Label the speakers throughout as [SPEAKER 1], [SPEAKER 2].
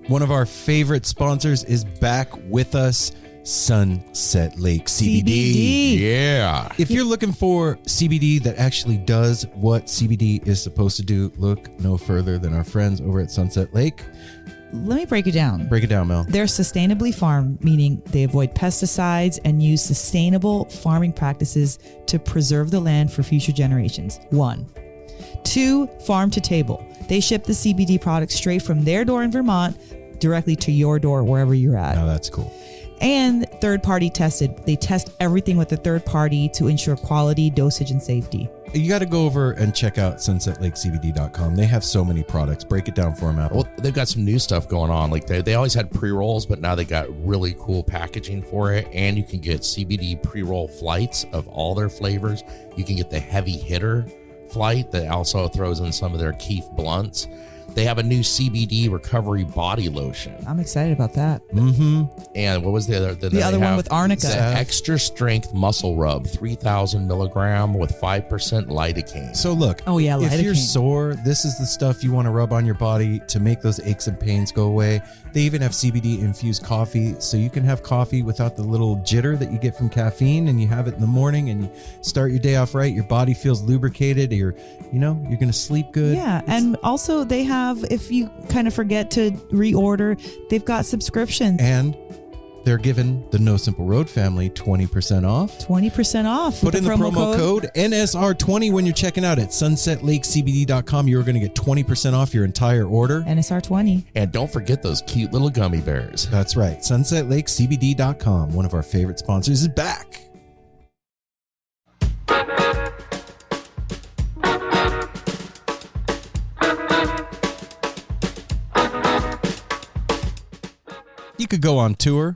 [SPEAKER 1] One of our favorite sponsors is back with us, Sunset Lake CBD.
[SPEAKER 2] Yeah.
[SPEAKER 1] If you're looking for CBD that actually does what CBD is supposed to do, look no further than our friends over at Sunset Lake.
[SPEAKER 3] Let me break it down.
[SPEAKER 1] Break it down, Mel.
[SPEAKER 3] They're sustainably farmed, meaning they avoid pesticides and use sustainable farming practices to preserve the land for future generations. 1. 2, farm to table. They ship the CBD products straight from their door in Vermont directly to your door wherever you're at.
[SPEAKER 1] Oh, that's cool.
[SPEAKER 3] And third-party tested. They test everything with a third party to ensure quality, dosage, and safety.
[SPEAKER 1] You got to go over and check out sunsetlakecbd.com. They have so many products. Break it down for them, Apple.
[SPEAKER 2] Well, they've got some new stuff going on. Like they always had pre-rolls, but now they got really cool packaging for it. And you can get CBD pre-roll flights of all their flavors. You can get the heavy hitter flight that also throws in some of their Keef blunts. They have a new CBD recovery body lotion.
[SPEAKER 3] I'm excited about that.
[SPEAKER 1] Mm-hmm.
[SPEAKER 2] And what was the other?
[SPEAKER 3] The other one with arnica.
[SPEAKER 2] The extra strength muscle rub, 3,000 milligram with 5% lidocaine.
[SPEAKER 1] So look,
[SPEAKER 3] Oh, yeah,
[SPEAKER 1] if you're
[SPEAKER 3] lidocaine.
[SPEAKER 1] sore, this is the stuff you want to rub on your body to make those aches and pains go away. They even have CBD infused coffee, so you can have coffee without the little jitter that you get from caffeine, and you have it in the morning and you start your day off right. Your body feels lubricated. You're going to sleep good.
[SPEAKER 3] Yeah, and also they have, if you kind of forget to reorder, they've got subscriptions.
[SPEAKER 1] And they're giving the No Simple Road family 20% off.
[SPEAKER 3] 20% off.
[SPEAKER 1] Put
[SPEAKER 3] with
[SPEAKER 1] in the promo code NSR20 when you're checking out at sunsetlakecbd.com. You're going to get 20% off your entire order.
[SPEAKER 3] NSR20.
[SPEAKER 2] And don't forget those cute little gummy bears.
[SPEAKER 1] That's right. sunsetlakecbd.com, one of our favorite sponsors, is back. You could go on tour.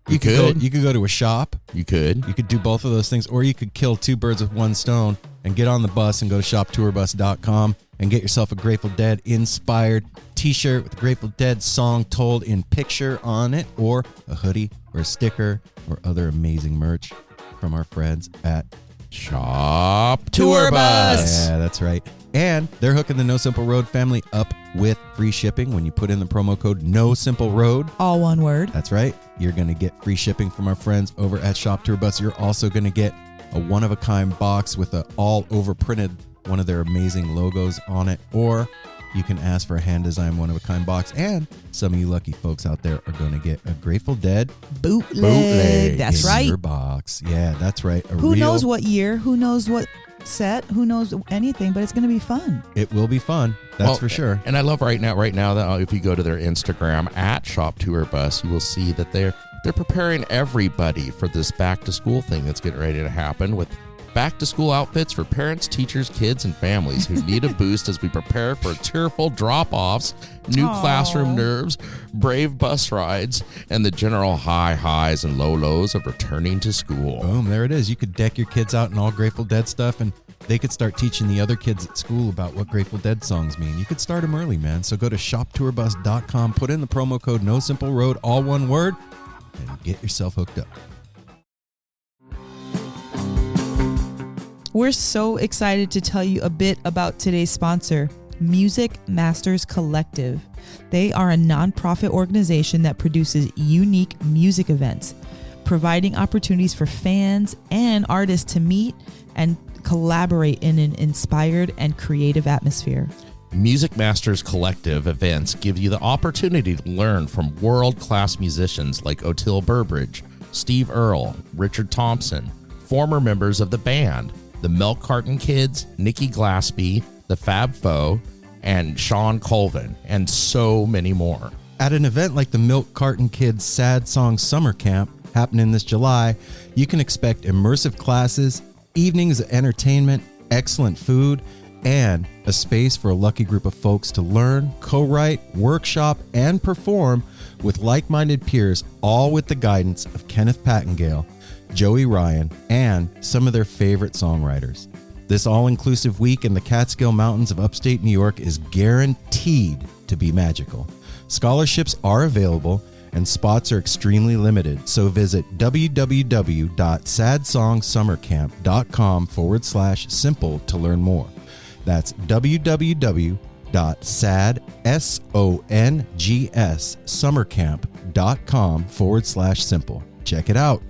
[SPEAKER 1] You could go to a shop.
[SPEAKER 2] You could
[SPEAKER 1] do both of those things, or you could kill two birds with one stone and get on the bus and go to shoptourbus.com and get yourself a Grateful Dead inspired t-shirt with a Grateful Dead song told in picture on it, or a hoodie or a sticker or other amazing merch from our friends at
[SPEAKER 2] Shop
[SPEAKER 3] Tour
[SPEAKER 2] Tour
[SPEAKER 3] Bus.
[SPEAKER 2] Bus.
[SPEAKER 1] Yeah, that's right. And they're hooking the No Simple Road family up with free shipping when you put in the promo code No Simple Road.
[SPEAKER 3] All one word.
[SPEAKER 1] That's right. You're going to get free shipping from our friends over at Shop Tour Bus. You're also going to get a one-of-a-kind box with a all-over printed one of their amazing logos on it, or you can ask for a hand-designed one-of-a-kind box. And some of you lucky folks out there are going to get a Grateful Dead
[SPEAKER 3] Bootleg. That's
[SPEAKER 1] in
[SPEAKER 3] right.
[SPEAKER 1] your box. Yeah, that's right.
[SPEAKER 3] Who knows what year? Who knows what set? Who knows anything? But it's going to be fun.
[SPEAKER 1] It will be fun. That's for sure.
[SPEAKER 2] And I love right now that if you go to their Instagram at Shop Tour Bus, you will see that they're preparing everybody for this back to school thing that's getting ready to happen with back to school outfits for parents, teachers, kids, and families who need a boost as we prepare for tearful drop-offs, new classroom nerves, brave bus rides, and the general highs and lows of returning to school.
[SPEAKER 1] Boom, there it is. You could deck your kids out in all Grateful Dead stuff, and they could start teaching the other kids at school about what Grateful Dead songs mean. You could start them early, man. So go to shoptourbus.com, put in the promo code No Simple Road, all one word, and get yourself hooked up.
[SPEAKER 3] We're so excited to tell you a bit about today's sponsor, Music Masters Collective. They are a nonprofit organization that produces unique music events, providing opportunities for fans and artists to meet and collaborate in an inspired and creative atmosphere.
[SPEAKER 2] Music Masters Collective events give you the opportunity to learn from world-class musicians like Otil Burbridge, Steve Earle, Richard Thompson, former members of the band, the Milk Carton Kids, Nikki Glaspie, the Fab Four, and Sean Colvin, and so many more.
[SPEAKER 1] At an event like the Milk Carton Kids Sad Song Summer Camp happening this July, you can expect immersive classes, evenings of entertainment, excellent food, and a space for a lucky group of folks to learn, co-write, workshop, and perform with like-minded peers, all with the guidance of Kenneth Pattengale, Joey Ryan, and some of their favorite songwriters. This all-inclusive week in the Catskill Mountains of upstate New York is guaranteed to be magical. Scholarships are available and spots are extremely limited, so visit www.sadsongsummercamp.com/simple to learn more. That's www.sadsongsummercamp.com www.summercamp.com/simple. Check it out.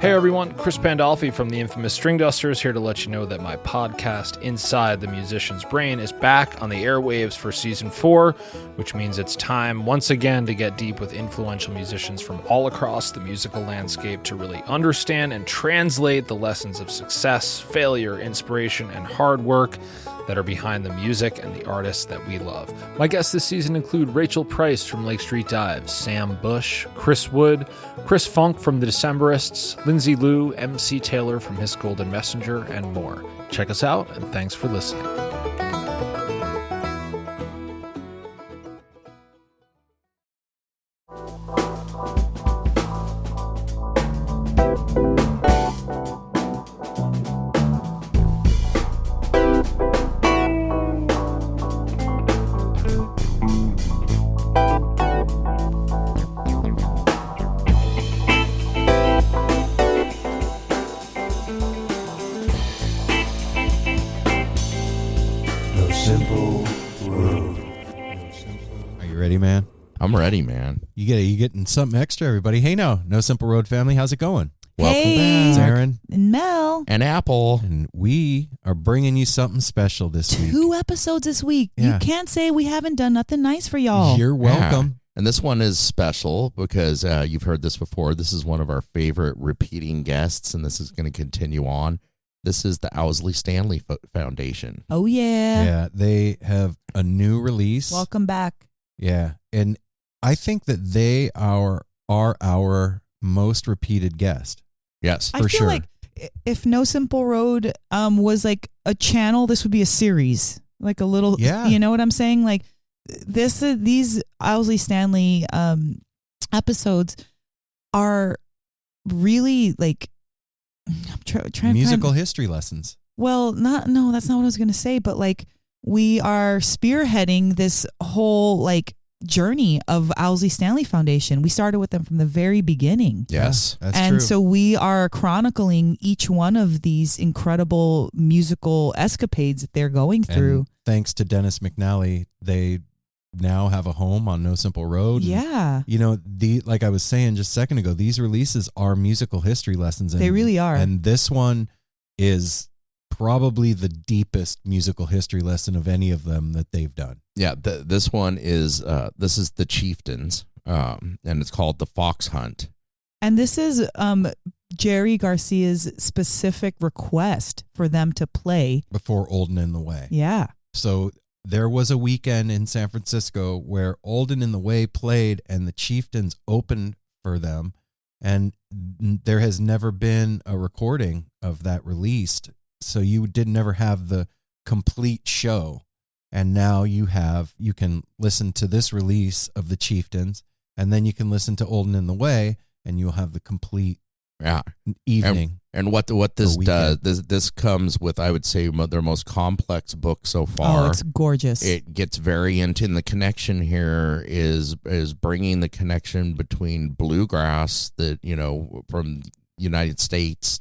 [SPEAKER 4] Hey everyone, Chris Pandolfi from the infamous String Dusters here to let you know that my podcast, Inside the Musician's Brain, is back on the airwaves for Season 4, which means it's time once again to get deep with influential musicians from all across the musical landscape to really understand and translate the lessons of success, failure, inspiration, and hard work that are behind the music and the artists that we love. My guests this season include Rachel Price from Lake Street Dives, Sam Bush, Chris Wood, Chris Funk from The Decemberists, Lindsay Liu, MC Taylor from His Golden Messenger, and more. Check us out, and thanks for listening.
[SPEAKER 2] I'm ready, man.
[SPEAKER 1] You getting something extra, everybody. Hey, No Simple Road family, how's it going?
[SPEAKER 2] Welcome
[SPEAKER 3] Hey.
[SPEAKER 1] It's
[SPEAKER 2] back.
[SPEAKER 1] Aaron.
[SPEAKER 3] And Mel.
[SPEAKER 2] And Apple.
[SPEAKER 1] And we are bringing you something special this week.
[SPEAKER 3] 2 episodes this week.
[SPEAKER 1] Yeah.
[SPEAKER 3] You can't say we haven't done nothing nice for y'all.
[SPEAKER 1] You're welcome.
[SPEAKER 2] And this one is special because you've heard this before. This is one of our favorite repeating guests, and this is going to continue on. This is the Owsley Stanley Foundation.
[SPEAKER 3] Oh, yeah.
[SPEAKER 1] Yeah, they have a new release.
[SPEAKER 3] Welcome back.
[SPEAKER 1] Yeah, and I think that they are our most repeated guest.
[SPEAKER 2] Yes.
[SPEAKER 3] I
[SPEAKER 1] For
[SPEAKER 3] feel
[SPEAKER 1] sure.
[SPEAKER 3] like if No Simple Road was like a channel, this would be a series. Like a little,
[SPEAKER 1] Yeah.
[SPEAKER 3] you know what I'm saying? Like these Owsley Stanley episodes are really like, I'm trying
[SPEAKER 1] Musical
[SPEAKER 3] to
[SPEAKER 1] history lessons.
[SPEAKER 3] well, that's not what I was going to say, but like we are spearheading this whole like journey of Owsley Stanley Foundation. We started with them from the very beginning.
[SPEAKER 2] Yes.
[SPEAKER 1] That's
[SPEAKER 3] and
[SPEAKER 1] true.
[SPEAKER 3] so we are chronicling each one of these incredible musical escapades that they're going through.
[SPEAKER 1] And thanks to Dennis McNally, they now have a home on No Simple Road. And,
[SPEAKER 3] Yeah.
[SPEAKER 1] you know, like I was saying just a second ago, these releases are musical history lessons. And,
[SPEAKER 3] They really are.
[SPEAKER 1] And this one is probably the deepest musical history lesson of any of them that they've done.
[SPEAKER 2] Yeah. This one is the Chieftains, and it's called the Foxhunt.
[SPEAKER 3] And this is Jerry Garcia's specific request for them to play.
[SPEAKER 1] Before Olden in the Way.
[SPEAKER 3] Yeah.
[SPEAKER 1] So there was a weekend in San Francisco where Olden in the Way played and the Chieftains opened for them. And there has never been a recording of that released. So you never have the complete show. And now you can listen to this release of the Chieftains, and then you can listen to Olden in the Way, and you'll have the complete
[SPEAKER 2] Yeah.
[SPEAKER 1] evening.
[SPEAKER 2] And what this does,
[SPEAKER 1] weekend.
[SPEAKER 2] this comes with, I would say, their most complex book so far.
[SPEAKER 3] Oh, it's gorgeous.
[SPEAKER 2] It gets very into, and the connection here is bringing the connection between bluegrass that, from United States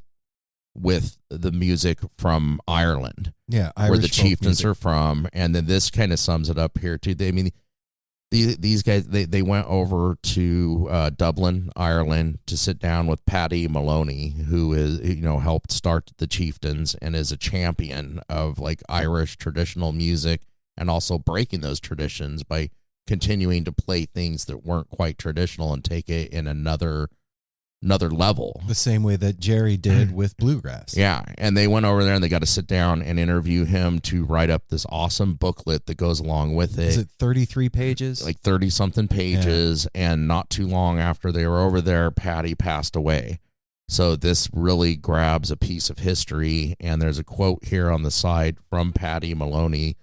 [SPEAKER 2] with the music from Ireland,
[SPEAKER 1] Yeah,
[SPEAKER 2] where the
[SPEAKER 1] Irish folk
[SPEAKER 2] Chieftains
[SPEAKER 1] music.
[SPEAKER 2] are from. And then this kind of sums it up here too. These guys, they went over to Dublin, Ireland, to sit down with Paddy Maloney, who is, helped start the Chieftains and is a champion of like Irish traditional music, and also breaking those traditions by continuing to play things that weren't quite traditional and take it in another level.
[SPEAKER 1] The same way that Jerry did with Bluegrass.
[SPEAKER 2] Yeah, and they went over there and they got to sit down and interview him to write up this awesome booklet that goes along with it.
[SPEAKER 1] Is it 33 pages?
[SPEAKER 2] Like 30-something pages, and not too long after they were over there, Paddy passed away. So this really grabs a piece of history, and there's a quote here on the side from Paddy Maloney.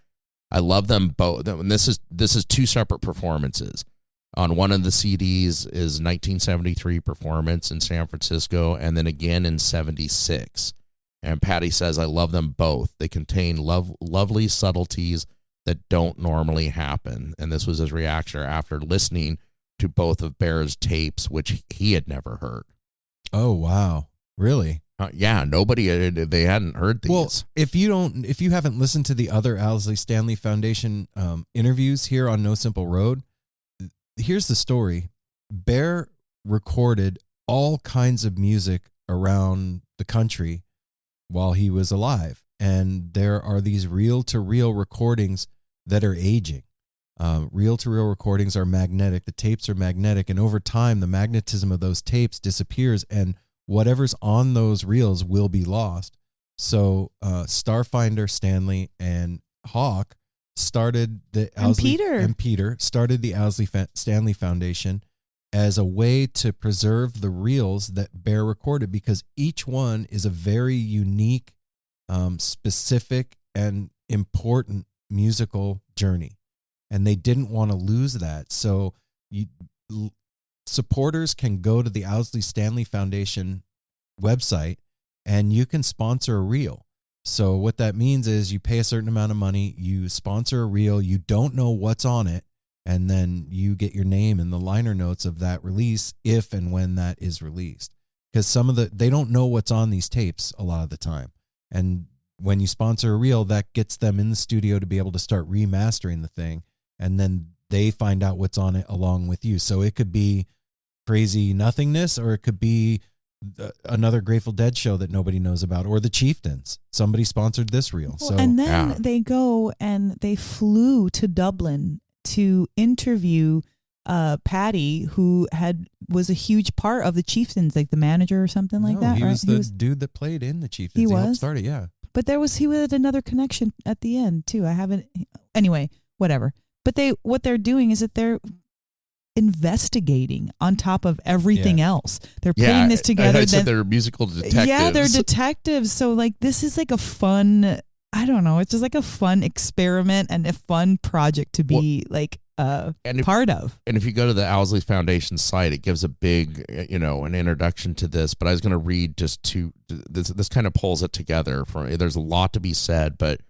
[SPEAKER 2] I love them both. And this is 2 separate performances. On one of the CDs is 1973 performance in San Francisco, and then again in 76. And Paddy says, I love them both. They contain lovely subtleties that don't normally happen. And this was his reaction after listening to both of Bear's tapes, which he had never heard.
[SPEAKER 1] Oh, wow. Really?
[SPEAKER 2] Yeah, nobody, they hadn't heard these.
[SPEAKER 1] Well, if you haven't listened to the other Owsley Stanley Foundation interviews here on No Simple Road, here's the story. Bear recorded all kinds of music around the country while he was alive. And there are these reel-to-reel recordings that are aging. Reel-to-reel recordings are magnetic. The tapes are magnetic. And over time, the magnetism of those tapes disappears, and whatever's on those reels will be lost. So Starfinder Stanley and Hawk started the Peter started the Owsley Stanley Foundation as a way to preserve the reels that Bear recorded, because each one is a very unique, specific, and important musical journey, and they didn't want to lose that. So supporters can go to the Owsley Stanley Foundation website and you can sponsor a reel. So what that means is you pay a certain amount of money, you sponsor a reel, you don't know what's on it, and then you get your name in the liner notes of that release if and when that is released. Because they don't know what's on these tapes a lot of the time. And when you sponsor a reel, that gets them in the studio to be able to start remastering the thing, and then they find out what's on it along with you. So it could be crazy nothingness, or it could be another Grateful Dead show that nobody knows about, or the Chieftains. Somebody sponsored this reel.
[SPEAKER 3] Well, and then they go and they flew to Dublin to interview Patty, who was a huge part of the Chieftains, like the manager or something like that.
[SPEAKER 1] He
[SPEAKER 3] right?
[SPEAKER 1] was the dude that played in the Chieftains.
[SPEAKER 3] He
[SPEAKER 1] helped start it, yeah.
[SPEAKER 3] But he had another connection at the end too. Anyway, whatever. But what they're doing is that they're investigating on top of everything else. They're putting this together.
[SPEAKER 2] I said they're musical detectives.
[SPEAKER 3] Yeah, they're detectives. So like this is like a fun, I don't know, it's just like a fun experiment and a fun project to be part of.
[SPEAKER 2] And if you go to the Owsley Foundation site, it gives a big, an introduction to this. But I was going to read this kind of pulls it together. There's a lot to be said, but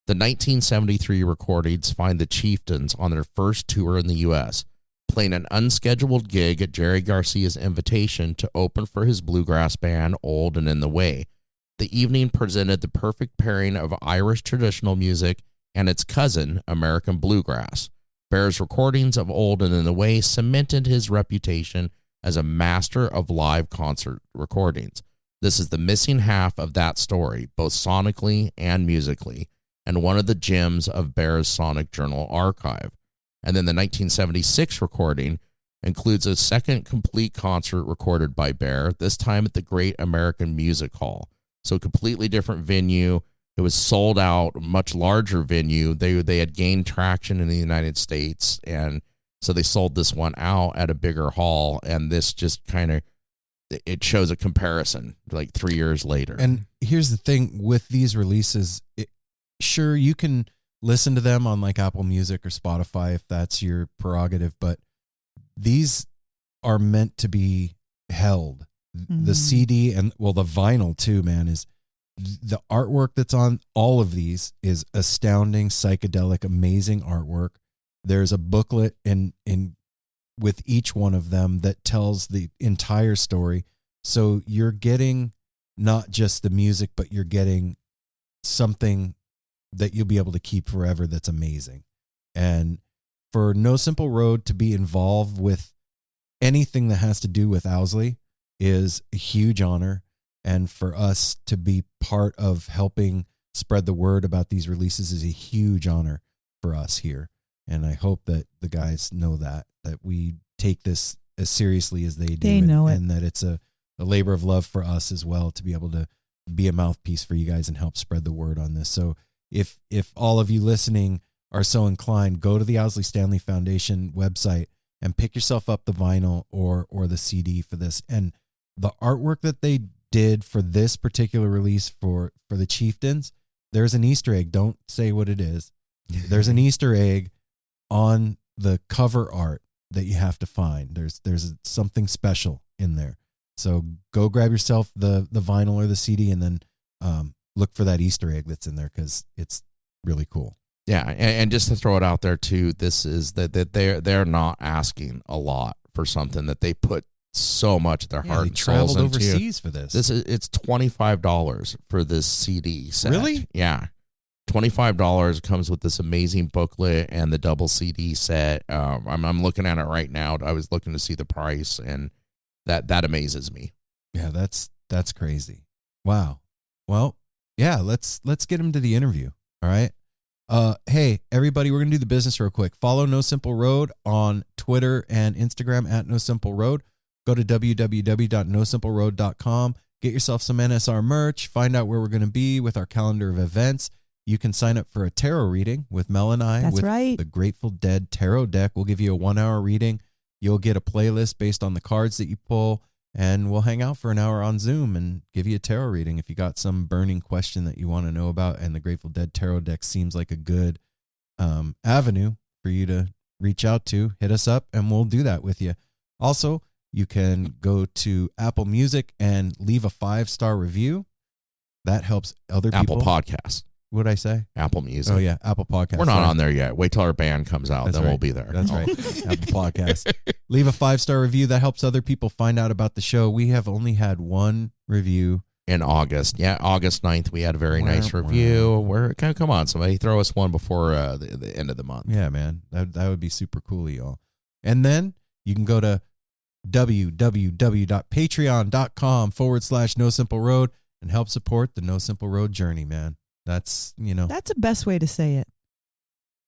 [SPEAKER 2] the 1973 recordings find the Chieftains on their first tour in the U.S., playing an unscheduled gig at Jerry Garcia's invitation to open for his bluegrass band, Old and in the Way. The evening presented the perfect pairing of Irish traditional music and its cousin, American bluegrass. Bear's recordings of Old and in the Way cemented his reputation as a master of live concert recordings. This is the missing half of that story, both sonically and musically, and one of the gems of Bear's Sonic Journal archive. And then the 1976 recording includes a second complete concert recorded by Bear, this time at the Great American Music Hall. So completely different venue. It was sold out, much larger venue. They had gained traction in the United States, and so they sold this one out at a bigger hall, and this just kind of, it shows a comparison like 3 years later.
[SPEAKER 1] And here's the thing with these releases, sure, you can listen to them on like Apple Music or Spotify if that's your prerogative, but these are meant to be held. Mm-hmm. The CD and the vinyl too, man, is the artwork that's on all of these is astounding, psychedelic, amazing artwork. There's a booklet in with each one of them that tells the entire story. So you're getting not just the music, but you're getting something that you'll be able to keep forever that's amazing. And for No Simple Road to be involved with anything that has to do with Owsley is a huge honor. And for us to be part of helping spread the word about these releases is a huge honor for us here. And I hope that the guys know that we take this as seriously as they do.
[SPEAKER 3] They know it.
[SPEAKER 1] And that it's a labor of love for us as well to be able to be a mouthpiece for you guys and help spread the word on this. So if all of you listening are so inclined, go to the Owsley Stanley Foundation website and pick yourself up the vinyl or the CD for this. And the artwork that they did for this particular release for the Chieftains, there's an Easter egg. Don't say what it is. There's an Easter egg on the cover art that you have to find. There's something special in there. So go grab yourself the vinyl or the CD and then look for that Easter egg that's in there because it's really cool.
[SPEAKER 2] Yeah, and just to throw it out there too, this is that they're not asking a lot for something that they put so much. Their
[SPEAKER 1] Yeah,
[SPEAKER 2] heart
[SPEAKER 1] they
[SPEAKER 2] and souls
[SPEAKER 1] traveled
[SPEAKER 2] into.
[SPEAKER 1] overseas for this.
[SPEAKER 2] It's $25 for this CD set.
[SPEAKER 1] Really?
[SPEAKER 2] Yeah. $25 comes with this amazing booklet and the double CD set. I'm looking at it right now. I was looking to see the price, and that amazes me.
[SPEAKER 1] Yeah, that's crazy. Wow. Well, yeah, let's get him to the interview. All right. Hey, everybody, we're gonna do the business real quick. Follow No Simple Road on Twitter and Instagram at No Simple Road. Go to www.nosimpleroad.com. Get yourself some NSR merch. Find out where we're gonna be with our calendar of events. You can sign up for a tarot reading with Mel and I.
[SPEAKER 3] That's
[SPEAKER 1] with
[SPEAKER 3] right.
[SPEAKER 1] The Grateful Dead tarot deck. We'll give you a 1-hour reading. You'll get a playlist based on the cards that you pull, and we'll hang out for an hour on Zoom and give you a tarot reading if you got some burning question that you want to know about. And the Grateful Dead tarot deck seems like a good avenue for you to reach out to. Hit us up, and we'll do that with you. Also, you can go to Apple Music and leave a 5-star review. That helps other people.
[SPEAKER 2] Apple Podcast.
[SPEAKER 1] What'd I say?
[SPEAKER 2] Apple Music.
[SPEAKER 1] Oh, yeah, Apple Podcast.
[SPEAKER 2] We're not on there yet. Wait till our band comes out.
[SPEAKER 1] That's
[SPEAKER 2] Then
[SPEAKER 1] right.
[SPEAKER 2] we'll be there.
[SPEAKER 1] That's right. Apple Podcast. Leave a 5-star review. That helps other people find out about the show. We have only had one review.
[SPEAKER 2] In August. Yeah, August 9th, we had a very nice review. Come on, somebody throw us one before the end of the month.
[SPEAKER 1] Yeah, man. That would be super cool, y'all. And then you can go to www.patreon.com/No Simple Road and help support the No Simple Road journey, man. That's
[SPEAKER 3] That's the best way to say it.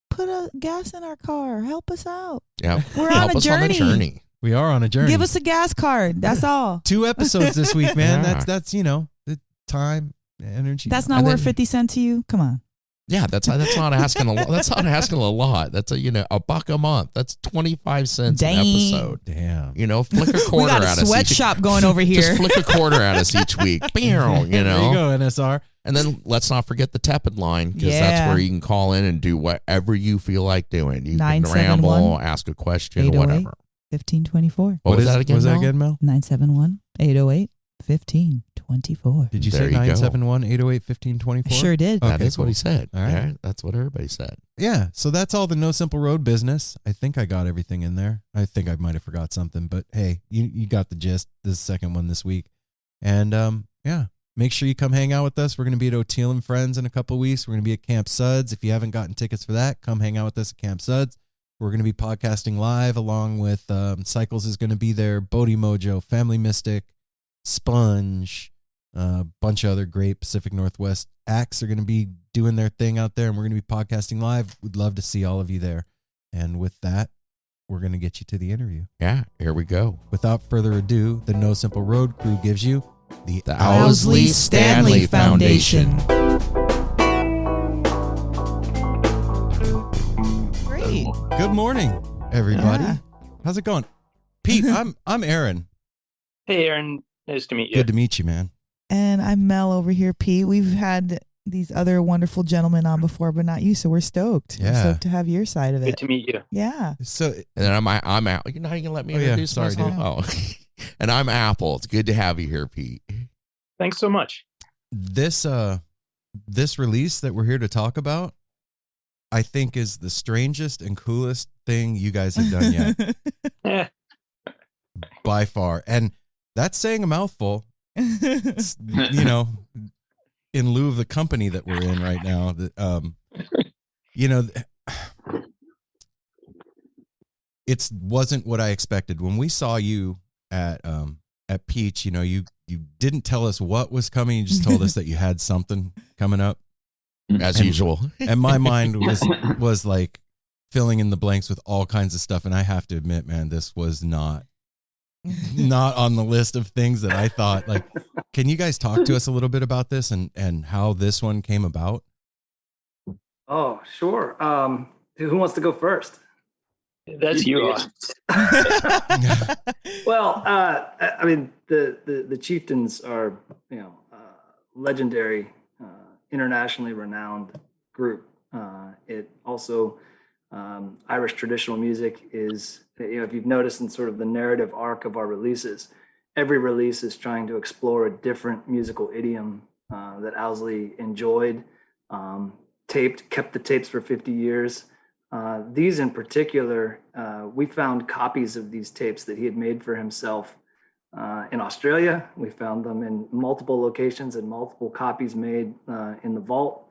[SPEAKER 3] Put a gas in our car. Help us out.
[SPEAKER 2] Yeah.
[SPEAKER 3] We're
[SPEAKER 2] Help
[SPEAKER 3] on a
[SPEAKER 2] us on the
[SPEAKER 3] journey.
[SPEAKER 2] journey.
[SPEAKER 1] we are on a journey.
[SPEAKER 3] Give us a gas card. That's all.
[SPEAKER 1] 2 episodes this week, man.
[SPEAKER 2] Yeah.
[SPEAKER 1] That's the time, energy.
[SPEAKER 3] That's not
[SPEAKER 2] And
[SPEAKER 3] worth
[SPEAKER 2] then-
[SPEAKER 3] 50 cents to you. Come on.
[SPEAKER 2] Yeah, that's not asking a lot. That's not asking a lot. That's $1 a month. That's 25 cents
[SPEAKER 3] Dang.
[SPEAKER 2] an episode.
[SPEAKER 1] Damn.
[SPEAKER 2] Flick a
[SPEAKER 3] We
[SPEAKER 2] quarter
[SPEAKER 3] got a
[SPEAKER 2] at us.
[SPEAKER 3] sweatshop going over here.
[SPEAKER 2] Just flick a quarter at us each week.
[SPEAKER 1] There you go, NSR.
[SPEAKER 2] And then let's not forget the tepid line, because
[SPEAKER 3] Yeah.
[SPEAKER 2] that's where you can call in and do whatever you feel like doing. You can
[SPEAKER 3] 971
[SPEAKER 2] ramble, ask a question,
[SPEAKER 3] 808.
[SPEAKER 2] whatever.
[SPEAKER 3] 1524.
[SPEAKER 2] What was that again?
[SPEAKER 1] What was that
[SPEAKER 2] Mel?
[SPEAKER 1] again, Mel?
[SPEAKER 3] 971-808-1524.
[SPEAKER 1] Did you
[SPEAKER 2] There
[SPEAKER 1] say
[SPEAKER 2] you go.
[SPEAKER 1] 971-808-1524?
[SPEAKER 3] Sure did.
[SPEAKER 1] Okay,
[SPEAKER 2] That is
[SPEAKER 1] cool.
[SPEAKER 2] what he said.
[SPEAKER 1] All right.
[SPEAKER 2] Yeah, that's what everybody said.
[SPEAKER 1] Yeah, so that's all the No Simple Road business. I think I got everything in there. I think I might have forgot something, but hey, you got the gist. This is the second one this week. And yeah, make sure you come hang out with us. We're going to be at O'Teal and Friends in a couple of weeks. We're going to be at Camp Suds. If you haven't gotten tickets for that, come hang out with us at Camp Suds. We're going to be podcasting live along with Cycles is going to be there, Bodie Mojo, Family Mystic, Sponge, a bunch of other great Pacific Northwest acts are going to be doing their thing out there, and we're going to be podcasting live. We'd love to see all of you there. And with that, we're going to get you to the interview.
[SPEAKER 2] Yeah, here we go.
[SPEAKER 1] Without further ado, the No Simple Road crew gives you the
[SPEAKER 2] Owsley Stanley Foundation.
[SPEAKER 3] Great.
[SPEAKER 1] Good morning, everybody.
[SPEAKER 3] Yeah.
[SPEAKER 1] How's it going? Pete, I'm Aaron.
[SPEAKER 5] Hey, Aaron. Nice to meet you.
[SPEAKER 1] Good to meet you, man.
[SPEAKER 3] And I'm Mel over here, Pete. We've had these other wonderful gentlemen on before, but not you, so we're stoked.
[SPEAKER 1] Yeah.
[SPEAKER 3] We're stoked to have your side of
[SPEAKER 5] Good
[SPEAKER 3] it.
[SPEAKER 5] to meet you.
[SPEAKER 3] Yeah.
[SPEAKER 1] So
[SPEAKER 2] And then I'm out. You know how you can let me
[SPEAKER 1] Oh, yeah.
[SPEAKER 2] introduce
[SPEAKER 1] Sorry,
[SPEAKER 2] myself? Oh. And I'm Apple. It's good to have you here, Pete.
[SPEAKER 5] Thanks so much.
[SPEAKER 1] this release that we're here to talk about, I think is the strangest and coolest thing you guys have done yet.
[SPEAKER 5] Eh,
[SPEAKER 1] By far. And that's saying a mouthful. It's, in lieu of the company that we're in right now, that it wasn't what I expected. When we saw you at Peach, you didn't tell us what was coming. You just told us that you had something coming up.
[SPEAKER 2] As
[SPEAKER 1] And-
[SPEAKER 2] usual.
[SPEAKER 1] And my mind was like filling in the blanks with all kinds of stuff. And I have to admit, man, this was not on the list of things that I thought. Like, can you guys talk to us a little bit about this and how this one came about?
[SPEAKER 6] Oh, sure. Who wants to go first?
[SPEAKER 5] that's you.
[SPEAKER 6] Well, I mean, the Chieftains are, legendary, internationally renowned group. It also, Irish traditional music is, if you've noticed in sort of the narrative arc of our releases, every release is trying to explore a different musical idiom that Owsley enjoyed, kept the tapes for 50 years. These in particular, we found copies of these tapes that he had made for himself in Australia. We found them in multiple locations and multiple copies made in the vault.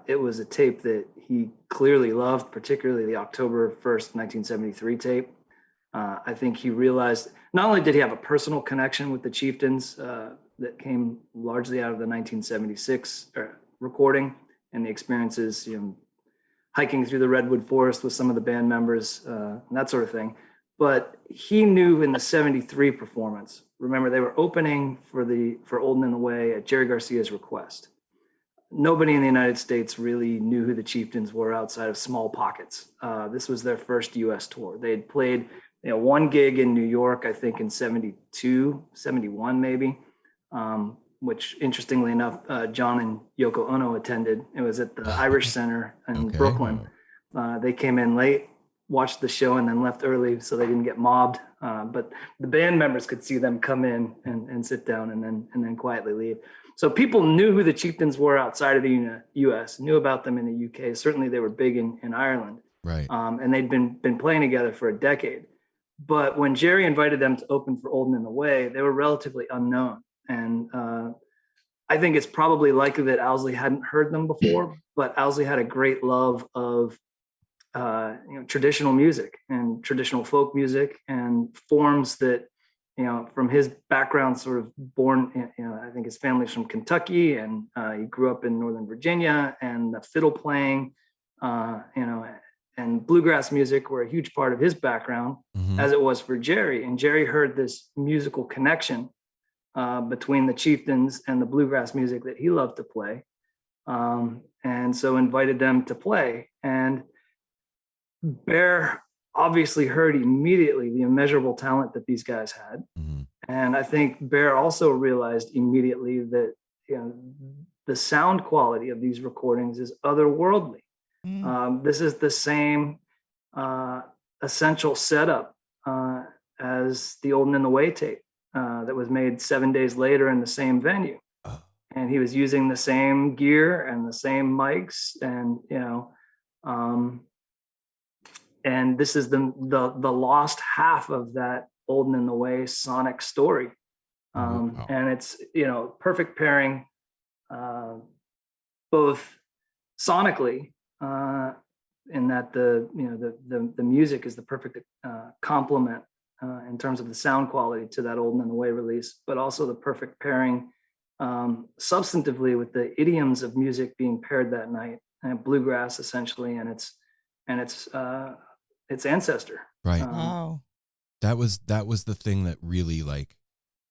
[SPEAKER 6] It was a tape that he clearly loved, particularly the October 1st, 1973 tape. I think he realized not only did he have a personal connection with the Chieftains that came largely out of the 1976 recording and the experiences, hiking through the redwood forest with some of the band members and that sort of thing. But he knew in the 73 performance, remember they were opening for Old and in the Way at Jerry Garcia's request. Nobody in the United States really knew who the Chieftains were outside of small pockets. This was their first US tour. They had played one gig in New York, I think in 72, 71 maybe, which interestingly enough, John and Yoko Ono attended. It was at the Irish Center in Brooklyn. They came in late, watched the show, and then left early so they didn't get mobbed. But the band members could see them come in and sit down and then quietly leave. So people knew who the Chieftains were outside of the U.S., knew about them in the U.K. Certainly they were big in Ireland.
[SPEAKER 1] Right.
[SPEAKER 6] And they'd been playing together for a decade. But when Jerry invited them to open for Old and in the Way, they were relatively unknown. And I think it's probably likely that Owsley hadn't heard them before, but Owsley had a great love of traditional music and traditional folk music and forms that, from his background, sort of born, I think his family's from Kentucky, and he grew up in Northern Virginia, and the fiddle playing, and bluegrass music were a huge part of his background, as it was for Jerry. And Jerry heard this musical connection between the Chieftains and the bluegrass music that he loved to play, and so invited them to play. And Bear obviously heard immediately the immeasurable talent that these guys had. And I think Bear also realized immediately that the sound quality of these recordings is otherworldly. This is the same essential setup as the Old and in the Way tape that was made 7 days later in the same venue. And he was using the same gear and the same mics, and and this is the lost half of that Old and in the Way sonic story. And it's perfect pairing, both sonically, in that the music is the perfect complement in terms of the sound quality to that Old and in the Way release, but also the perfect pairing substantively with the idioms of music being paired that night, and bluegrass essentially, and its ancestor.
[SPEAKER 1] Right.
[SPEAKER 3] Wow.
[SPEAKER 1] That was the thing that really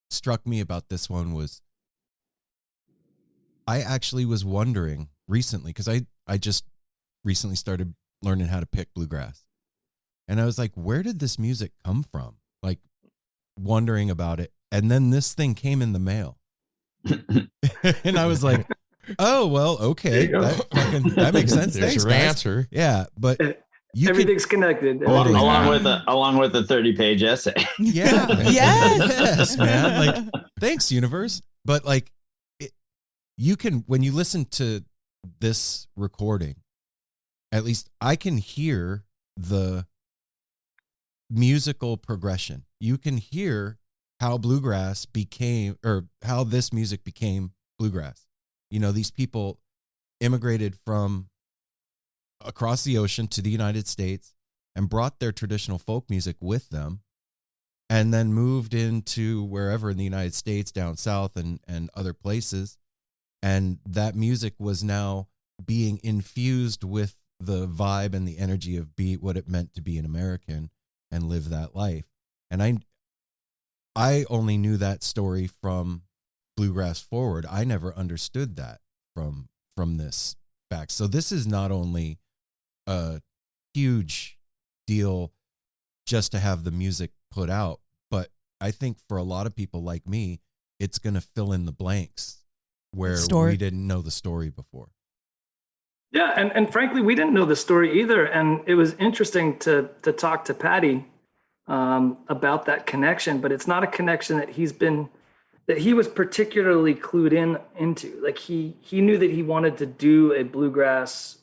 [SPEAKER 1] struck me about this one. Was I actually was wondering recently, because I just recently started learning how to pick bluegrass, and I was like, where did this music come from? Wondering about it, and then this thing came in the mail, and I was like, oh well, okay, that makes sense.
[SPEAKER 2] There's
[SPEAKER 1] Thanks,
[SPEAKER 2] your
[SPEAKER 1] guys.
[SPEAKER 2] answer.
[SPEAKER 1] Yeah, but
[SPEAKER 6] Everything's connected.
[SPEAKER 7] Along with the 30-page essay.
[SPEAKER 1] Yeah.
[SPEAKER 3] Yes,
[SPEAKER 1] man. Thanks, universe. But you can, when you listen to this recording, at least I can hear the musical progression. You can hear how bluegrass became, or how this music became bluegrass. These people immigrated from across the ocean to the United States and brought their traditional folk music with them, and then moved into wherever in the United States, down south and other places. And that music was now being infused with the vibe and the energy of what it meant to be an American and live that life. And I only knew that story from Bluegrass Forward. I never understood that from this back. So this is not only a huge deal just to have the music put out, but I think for a lot of people like me, it's going to fill in the blanks where we didn't know the story before.
[SPEAKER 6] Yeah, and frankly, we didn't know the story either. And it was interesting to talk to Patty about that connection, but it's not a connection that he was particularly clued into. He knew that he wanted to do a bluegrass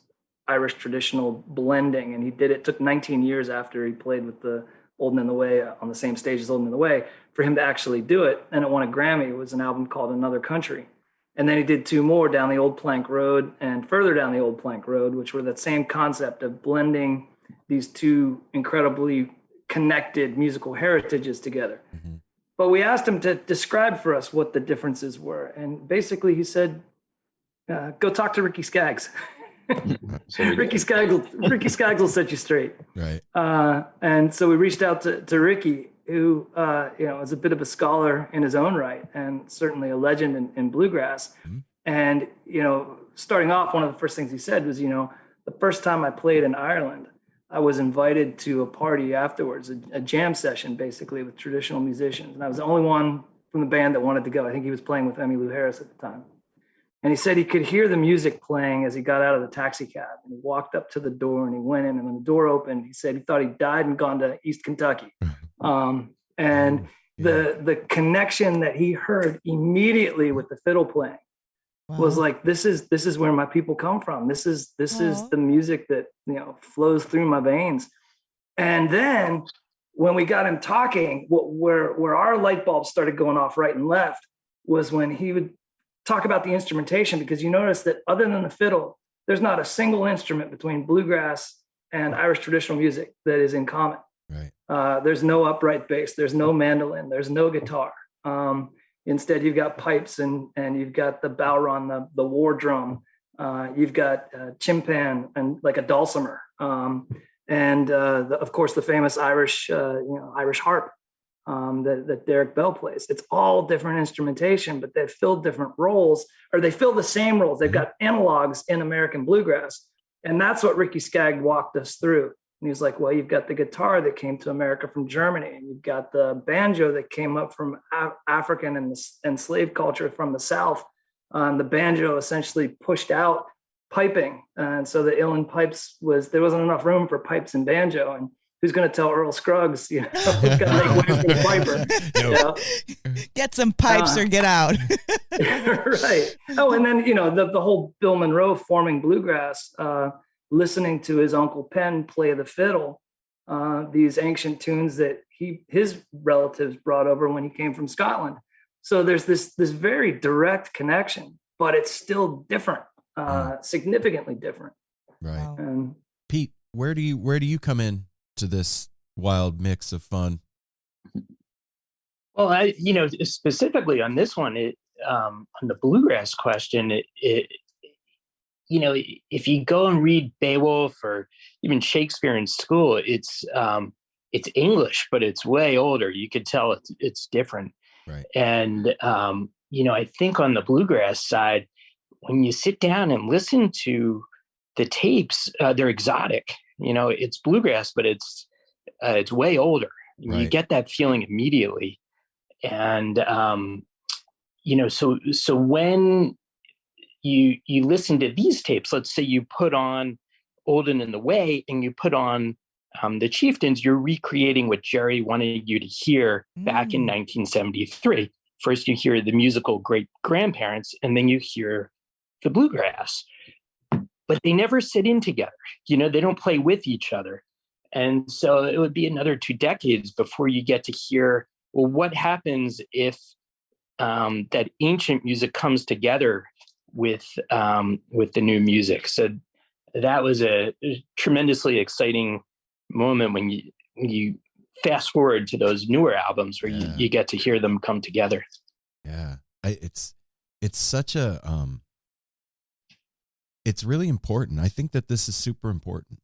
[SPEAKER 6] Irish traditional blending, and he did it. It took 19 years after he played with the Old and in the Way on the same stage as Old and in the Way, for him to actually do it. And it won a Grammy. It was an album called Another Country. And then he did two more, Down the Old Plank Road and Further Down the Old Plank Road, which were that same concept of blending these two incredibly connected musical heritages together. Mm-hmm. But we asked him to describe for us what the differences were. And basically he said, go talk to Ricky Skaggs. Ricky Skaggs will set you straight.
[SPEAKER 1] Right.
[SPEAKER 6] And so we reached out to Ricky, who is a bit of a scholar in his own right, and certainly a legend in bluegrass. Mm-hmm. And starting off, one of the first things he said was, the first time I played in Ireland, I was invited to a party afterwards, a jam session basically with traditional musicians, and I was the only one from the band that wanted to go. I think he was playing with Emmylou Harris at the time. And he said he could hear the music playing as he got out of the taxi cab, and he walked up to the door and he went in, and when the door opened, he said he thought he died and gone to East Kentucky. The connection that he heard immediately with the fiddle playing was like, this is where my people come from. This is the music that, flows through my veins. And then when we got him talking, where our light bulbs started going off right and left was when he would talk about the instrumentation, because you notice that other than the fiddle, there's not a single instrument between bluegrass and Irish traditional music that is in common.
[SPEAKER 1] Right.
[SPEAKER 6] There's no upright bass, there's no mandolin, there's no guitar. Instead, you've got pipes and you've got the bowron, the war drum. You've got chimpan and like a dulcimer, and of course the famous Irish harp that Derek Bell plays. It's all different instrumentation, but they fill different roles, or they fill the same roles. They've got analogs in American bluegrass, and that's what Ricky Skaggs walked us through. And he was like, well, you've got the guitar that came to America from Germany, and you've got the banjo that came up from African and slave culture from the South. The banjo essentially pushed out piping. And so the uilleann pipes there wasn't enough room for pipes and banjo. And who's going to tell Earl Scruggs, who's got to make way for the piper?
[SPEAKER 3] Get some pipes or get out.
[SPEAKER 6] Right. Oh, and then, the whole Bill Monroe forming bluegrass, listening to his Uncle Penn play the fiddle, these ancient tunes that his relatives brought over when he came from Scotland. So there's this very direct connection, but it's still different, significantly different.
[SPEAKER 1] Right. Wow. Pete, where do you come in to this wild mix of fun?
[SPEAKER 5] Well, specifically on this one, on the bluegrass question, if you go and read Beowulf or even Shakespeare in school, it's English, but it's way older. You could tell it's different.
[SPEAKER 1] Right.
[SPEAKER 5] And, I think on the bluegrass side, when you sit down and listen to the tapes, they're exotic. It's bluegrass, but it's way older. Right. You get that feeling immediately. And, so when you listen to these tapes, let's say you put on Old and in the Way and you put on the Chieftains, you're recreating what Jerry wanted you to hear back in 1973. First, you hear the musical great-grandparents, and then you hear the bluegrass. But they never sit in together. They don't play with each other. And so it would be another 2 decades before you get to hear, well, what happens if that ancient music comes together with the new music. So that was a tremendously exciting moment when you fast forward to those newer albums where you get to hear them come together.
[SPEAKER 1] Yeah. It's such a, it's really important. I think that this is super important.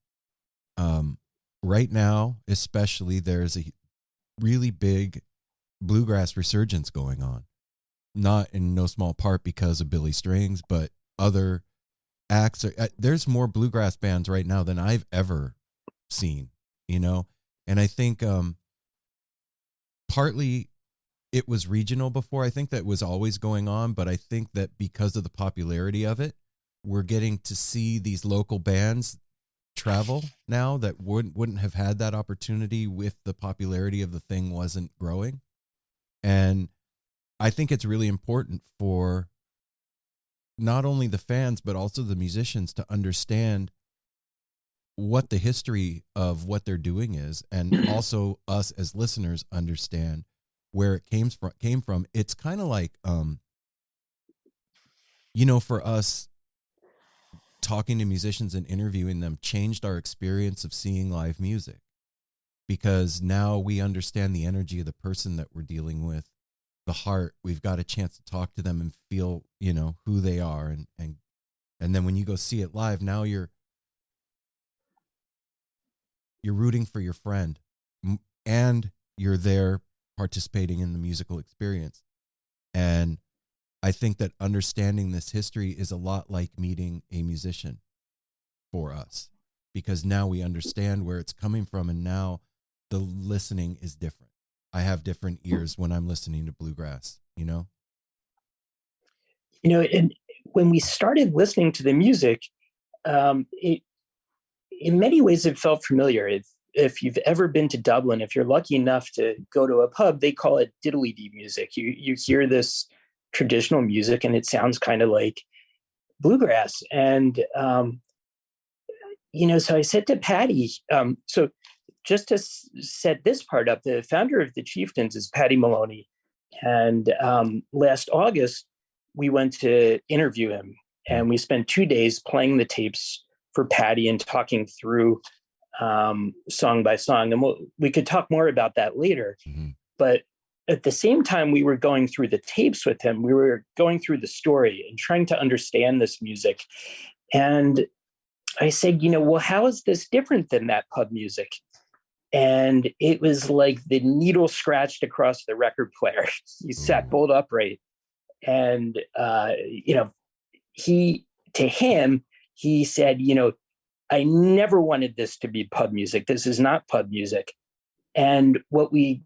[SPEAKER 1] Right now, especially, there's a really big bluegrass resurgence going on. Not in no small part because of Billy Strings, but other acts. There's more bluegrass bands right now than I've ever seen, and I think partly it was regional before. I think that was always going on, but I think that because of the popularity of it, we're getting to see these local bands travel now that wouldn't have had that opportunity if the popularity of the thing wasn't growing. And I think it's really important for not only the fans, but also the musicians to understand what the history of what they're doing is, and also us as listeners understand where it came from. It's kind of like, for us, talking to musicians and interviewing them changed our experience of seeing live music, because now we understand the energy of the person that we're dealing with, the heart. We've got a chance to talk to them and feel, who they are. And then when you go see it live, now you're rooting for your friend, and you're there participating in the musical experience. And I think that understanding this history is a lot like meeting a musician for us, because now we understand where it's coming from, and now the listening is different. I have different ears when I'm listening to bluegrass,
[SPEAKER 5] And when we started listening to the music, in many ways, it felt familiar. If you've ever been to Dublin, if you're lucky enough to go to a pub, they call it diddly-dee music. You hear this traditional music, and it sounds kind of like bluegrass. And, so I said to Patty, so just to set this part up, the founder of the Chieftains is Patty Maloney. And last August, we went to interview him, and we spent 2 days playing the tapes for Patty and talking through song by song. And we could talk more about that later. Mm-hmm. But at the same time we were going through the tapes with him, we were going through the story and trying to understand this music. And I said, well, how is this different than that pub music? And it was like the needle scratched across the record player. He sat bolt upright. And, he said, I never wanted this to be pub music. This is not pub music. And what we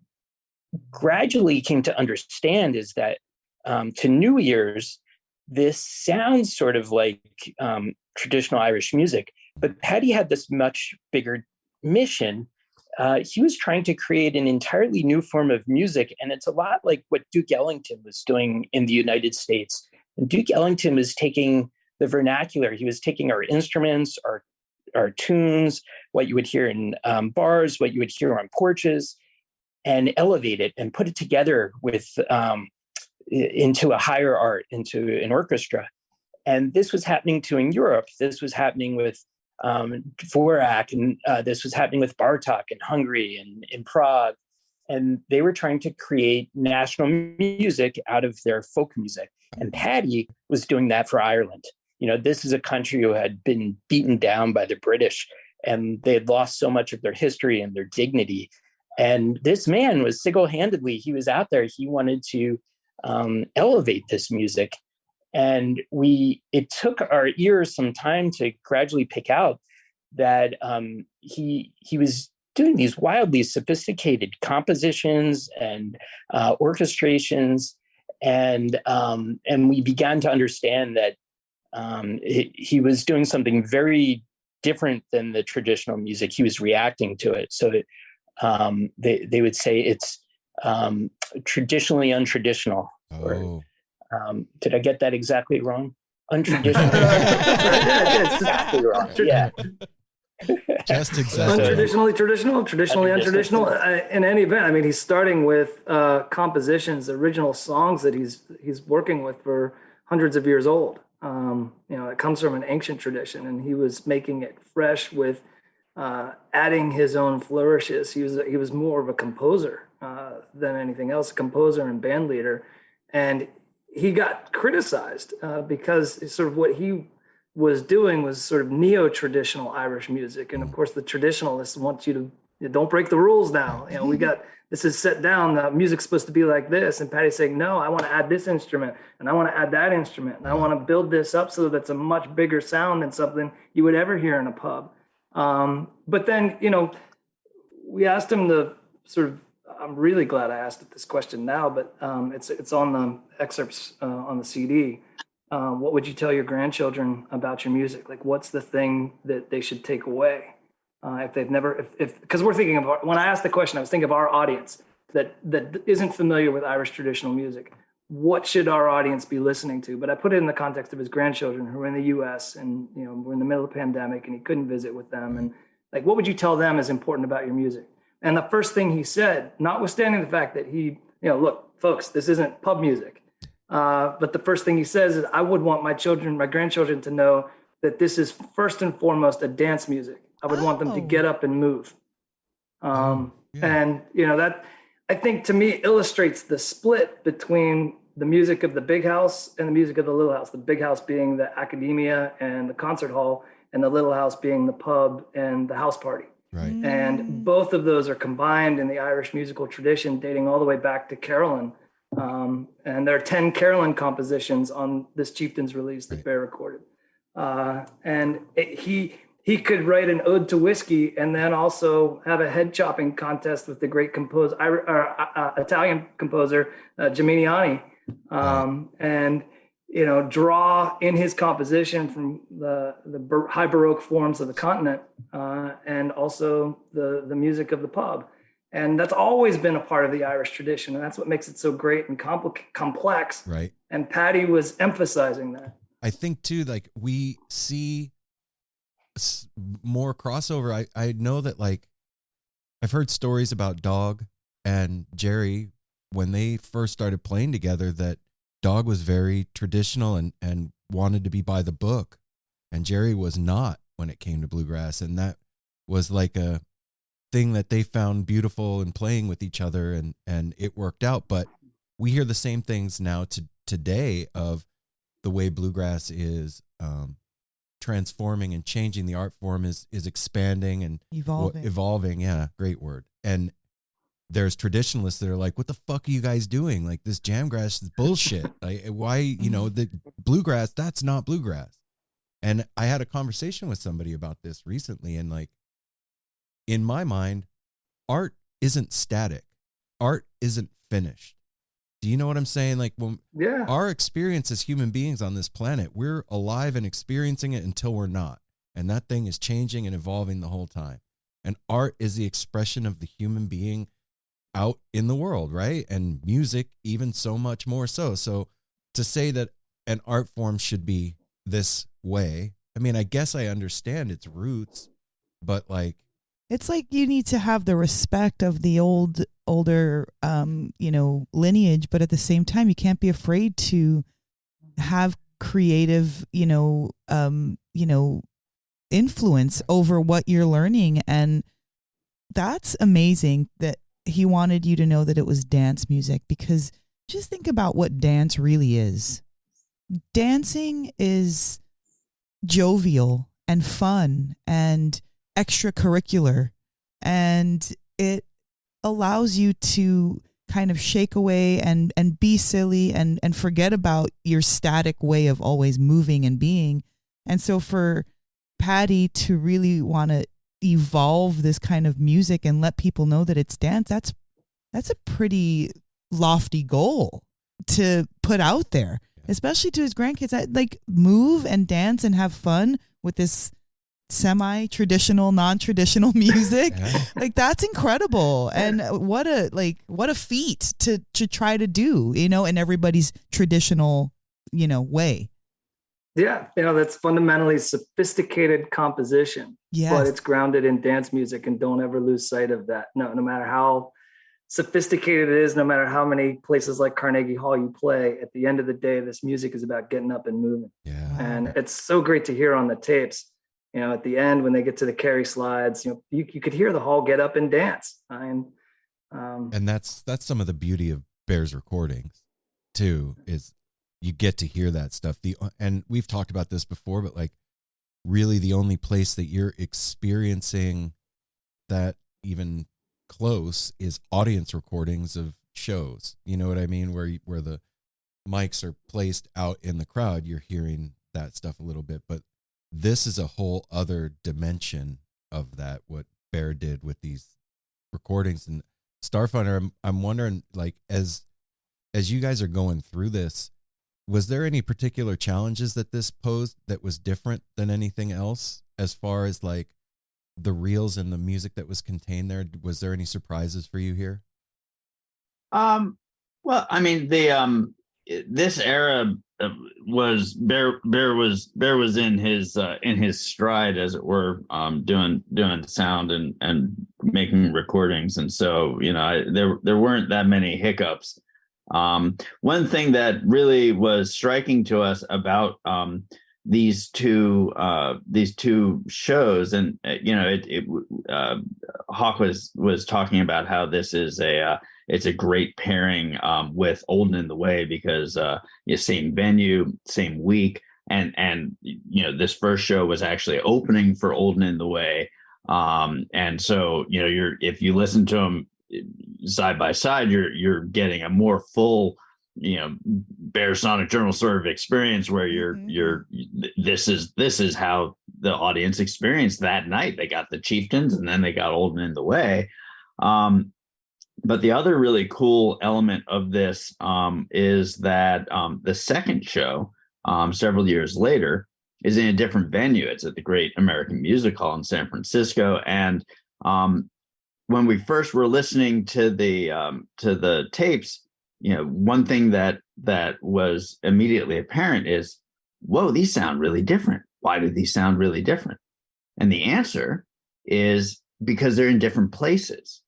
[SPEAKER 5] gradually came to understand is that to new ears, this sounds sort of like traditional Irish music. But Paddy had this much bigger mission. He was trying to create an entirely new form of music. And it's a lot like what Duke Ellington was doing in the United States. And Duke Ellington was taking the vernacular. He was taking our instruments, our tunes, what you would hear in bars, what you would hear on porches, and elevate it and put it together with into a higher art, into an orchestra. And this was happening in Europe. This was happening with Dvorak, and this was happening with Bartók in Hungary and in Prague. And they were trying to create national music out of their folk music. And Paddy was doing that for Ireland. This is a country who had been beaten down by the British, and they had lost so much of their history and their dignity. And this man was single-handedly, he was out there. He wanted to elevate this music. And it took our ears some time to gradually pick out that he was doing these wildly sophisticated compositions and orchestrations. And we began to understand that he was doing something very different than the traditional music. He was reacting to it. So that they would say it's traditionally untraditional.
[SPEAKER 1] Oh.
[SPEAKER 5] Or, did I get that exactly wrong? Untraditional. Exactly wrong. Yeah.
[SPEAKER 1] Just exactly.
[SPEAKER 6] Untraditionally traditional, traditionally untraditional. In any event, I mean, he's starting with compositions, original songs that he's working with for hundreds of years old. It comes from an ancient tradition, and he was making it fresh with adding his own flourishes. He was more of a composer than anything else, a composer and band leader. And he got criticized because sort of what he was doing was sort of neo-traditional Irish music. And of course, the traditionalists want you to don't break the rules now. This is set down. The music's supposed to be like this. And Paddy's saying, no, I want to add this instrument, and I want to add that instrument, and I want to build this up so that it's a much bigger sound than something you would ever hear in a pub. But then, we asked him to sort of, I'm really glad I asked this question now, but it's on the excerpts on the CD. What would you tell your grandchildren about your music? Like, what's the thing that they should take away? If they've never, because we're thinking of, when I asked the question, I was thinking of our audience that isn't familiar with Irish traditional music. what should our audience be listening to? But I put it in the context of his grandchildren who are in the US and, you know, we're in the middle of the pandemic and he couldn't visit with them. And like, what would you tell them is important about your music? And the first thing he said, notwithstanding the fact that he, you know, look, folks, this isn't pub music. But the first thing he says is, I would want my children, my grandchildren to know that this is first and foremost a dance music. I would want them to get up and move. And, you know, that I think to me illustrates the split between the music of the big house and the music of the little house, the big house being the academia and the concert hall, and the little house being the pub and the house party.
[SPEAKER 1] Right.
[SPEAKER 6] And both of those are combined in the Irish musical tradition dating all the way back to Carolyn. And there are 10 Carolyn compositions on this Chieftains release that Bear recorded. He could write an ode to whiskey and then also have a head chopping contest with the great Italian composer Geminiani, and you know, draw in his composition from the high Baroque forms of the continent, and also the music of the pub. And that's always been a part of the Irish tradition, and that's what makes it so great and complex.
[SPEAKER 1] Right.
[SPEAKER 6] And Paddy was emphasizing that.
[SPEAKER 1] I think too, like we see more crossover. I know that, like, I've heard stories about Dog and Jerry when they first started playing together, that Dog was very traditional and wanted to be by the book, and Jerry was not when it came to bluegrass. And that was like a thing that they found beautiful in playing with each other, and it worked out. But we hear the same things now today of the way bluegrass is transforming and changing. The art form is expanding and evolving. Yeah, great word. And there's traditionalists that are like, what the fuck are you guys doing? Like, this jamgrass is bullshit. Like, why, you know, the bluegrass, that's not bluegrass. And I had a conversation with somebody about this recently, and like, in my mind, art isn't static. Art isn't finished. Do you know what I'm saying? Like, when our experience as human beings on this planet, we're alive and experiencing it until we're not. And that thing is changing and evolving the whole time. And art is the expression of the human being out in the world, right? And music even so much more so. So to say that an art form should be this way, I mean, I guess I understand its roots, but like,
[SPEAKER 3] it's like you need to have the respect of the older, you know, lineage, but at the same time, you can't be afraid to have creative, influence over what you're learning. And that's amazing that he wanted you to know that it was dance music, because just think about what dance really is. Dancing is jovial and fun and extracurricular, and it allows you to kind of shake away and be silly and forget about your static way of always moving and being. And so for Paddy to really want to evolve this kind of music and let people know that it's dance, that's a pretty lofty goal to put out there, especially to his grandkids. Like, move and dance and have fun with this semi-traditional, non-traditional music. Like, that's incredible. And what a feat to try to do, you know, in everybody's traditional, you know, way.
[SPEAKER 6] Yeah, you know, that's fundamentally sophisticated composition, but it's grounded in dance music, and don't ever lose sight of that. No matter how sophisticated it is, no matter how many places like Carnegie Hall you play, at the end of the day, this music is about getting up and moving.
[SPEAKER 1] Yeah.
[SPEAKER 6] And it's so great to hear on the tapes. You know, at the end, when they get to the carry slides, you know, you could hear the hall get up and dance. And
[SPEAKER 1] that's some of the beauty of Bear's recordings too, is you get to hear that stuff. And we've talked about this before, but like, really the only place that you're experiencing that even close is audience recordings of shows. You know what I mean? Where the mics are placed out in the crowd, you're hearing that stuff a little bit, but this is a whole other dimension of that, what Bear did with these recordings. And Starfinder, I'm wondering, like, as you guys are going through this, was there any particular challenges that this posed that was different than anything else, as far as like the reels and the music that was contained there? Was there any surprises for you here?
[SPEAKER 7] Well, I mean, this era was Bear was in his stride, as it were, doing sound and making recordings, and so there weren't that many hiccups. One thing that really was striking to us about these two shows, and Hawk was talking about how this is it's a great pairing with Olden in the Way, because same venue, same week, and this first show was actually opening for Olden in the Way, and so if you listen to them side by side, you're getting a more full Bear Sonic Journal sort of experience, where this is how the audience experienced that night. They got the Chieftains, and then they got Olden in the Way. But the other really cool element of this is that the second show, several years later, is in a different venue. It's at the Great American Music Hall in San Francisco. And when we first were listening to the tapes, one thing that was immediately apparent is, whoa, these sound really different. Why do these sound really different? And the answer is because they're in different places.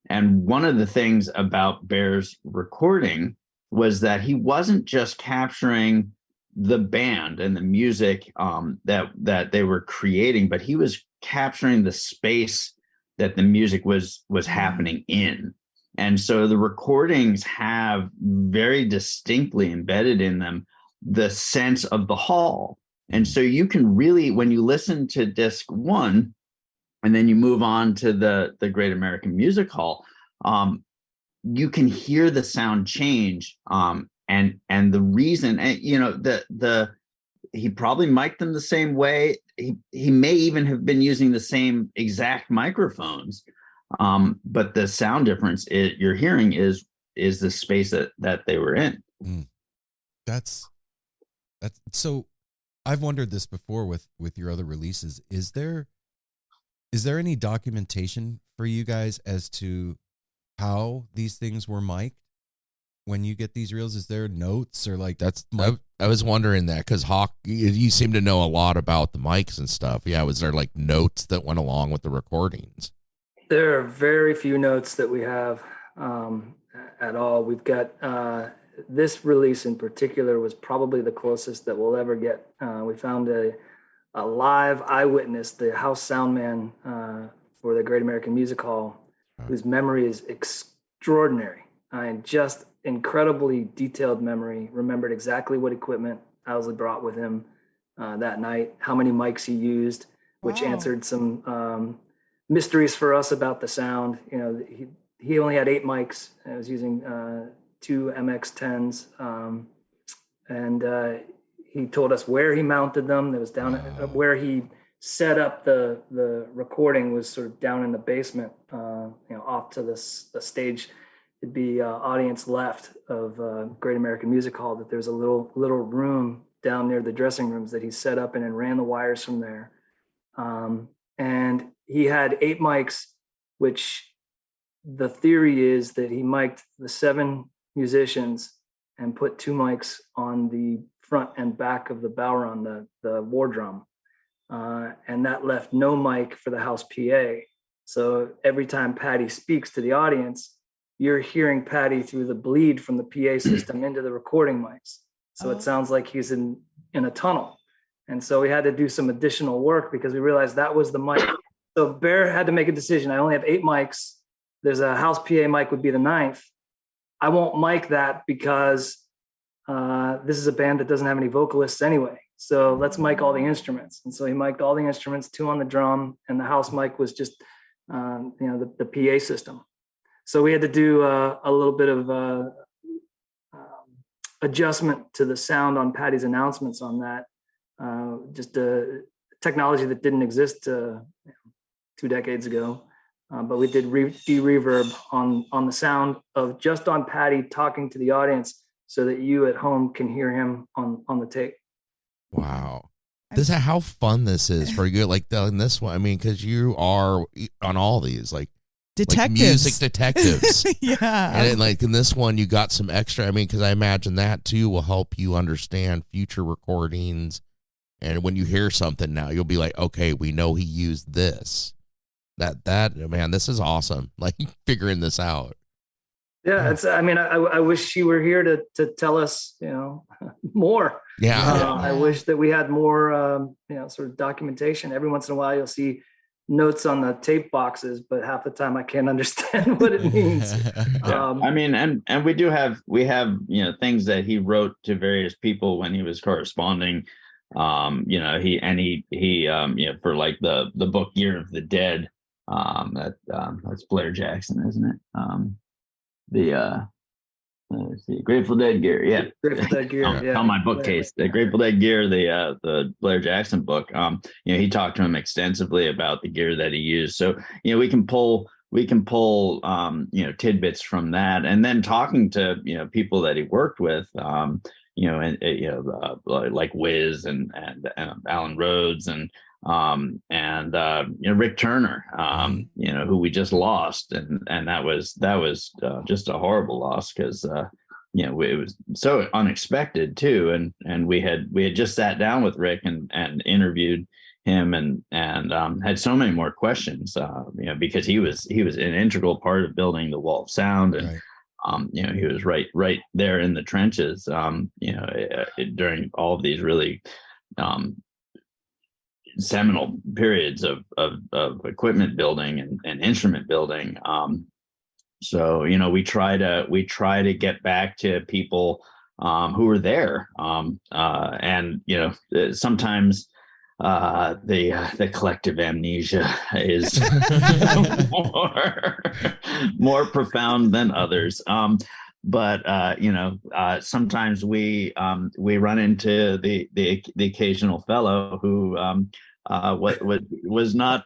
[SPEAKER 7] And one of the things about Bear's recording was that he wasn't just capturing the band and the music that they were creating, but he was capturing the space that the music was happening in. And so the recordings have very distinctly embedded in them the sense of the hall. And so you can really, when you listen to disc one, and then you move on to the Great American Music Hall, you can hear the sound change. And the reason, and he probably mic'd them the same way. He may even have been using the same exact microphones. But the sound difference you're hearing is the space that they were in.
[SPEAKER 1] That's so. I've wondered this before with your other releases. Is there any documentation for you guys as to how these things were mic'd when you get these reels? Is there notes or like that's?
[SPEAKER 2] I was wondering that, because Hawk, you seem to know a lot about the mics and stuff. Yeah, was there like notes that went along with the recordings?
[SPEAKER 6] There are very few notes that we have at all. We've got this release in particular was probably the closest that we'll ever get. We found a live eyewitness, the house sound man for the Great American Music Hall, whose memory is extraordinary and just incredibly detailed memory. Remembered exactly what equipment Owsley brought with him that night, how many mics he used, which answered some mysteries for us about the sound. He only had 8 mics. I was using 2 MX-10s, and he told us where he mounted them. That was down where he set up the recording was sort of down in the basement, off to the stage. It'd be audience left of Great American Music Hall. That there's a little room down near the dressing rooms that he set up in and ran the wires from there. And he had 8 mics, which the theory is that he mic'd the 7 musicians and put 2 mics on the front and back of the Bowron, the war drum. And that left no mic for the house PA. So every time Patty speaks to the audience, you're hearing Patty through the bleed from the PA system into the recording mics. So it sounds like he's in a tunnel. And so we had to do some additional work because we realized that was the mic. So Bear had to make a decision. I only have 8 mics. There's a house PA mic would be the 9th. I won't mic that because this is a band that doesn't have any vocalists anyway. So let's mic all the instruments. And so he mic'd all the instruments, 2 on the drum, and the house mic was just, the PA system. So we had to do a little bit of adjustment to the sound on Patty's announcements on that. Just a technology that didn't exist 2 decades ago. But we did de-reverb on the sound of just on Patty talking to the audience so that you at home can hear him on the tape.
[SPEAKER 2] Wow. How fun this is for you, like in this one. I mean, because you are on all these, like
[SPEAKER 3] Detectives.
[SPEAKER 2] Like music detectives.
[SPEAKER 3] Yeah.
[SPEAKER 2] And then, like in this one, you got some extra. I mean, because I imagine that too will help you understand future recordings. And when you hear something now, you'll be like, okay, we know he used this. That man, this is awesome. Like figuring this out.
[SPEAKER 6] Yeah, it's. I mean, I wish she were here to tell us, more.
[SPEAKER 2] Yeah.
[SPEAKER 6] I wish that we had more, sort of documentation. Every once in a while, you'll see notes on the tape boxes, but half the time I can't understand what it means.
[SPEAKER 7] I mean, and we have things that he wrote to various people when he was corresponding. He for like the book Year of the Dead. That's Blair Jackson, isn't it? Let's see, Grateful Dead gear. Yeah,
[SPEAKER 6] Grateful Dead gear.
[SPEAKER 7] On my bookcase, the Grateful Dead gear, the Blair Jackson book. He talked to him extensively about the gear that he used. So we can pull tidbits from that, and then talking to people that he worked with. Like Wiz and Alan Rhodes and Rick Turner, who we just lost, and that was just a horrible loss because it was so unexpected too, and we had just sat down with Rick and interviewed him and had so many more questions, because he was an integral part of building the Wall of Sound, and he was right there in the trenches, during all of these really seminal periods of equipment building and instrument building. So we try to get back to people who were there, and sometimes the collective amnesia is more profound than others. But sometimes we run into the occasional fellow who was not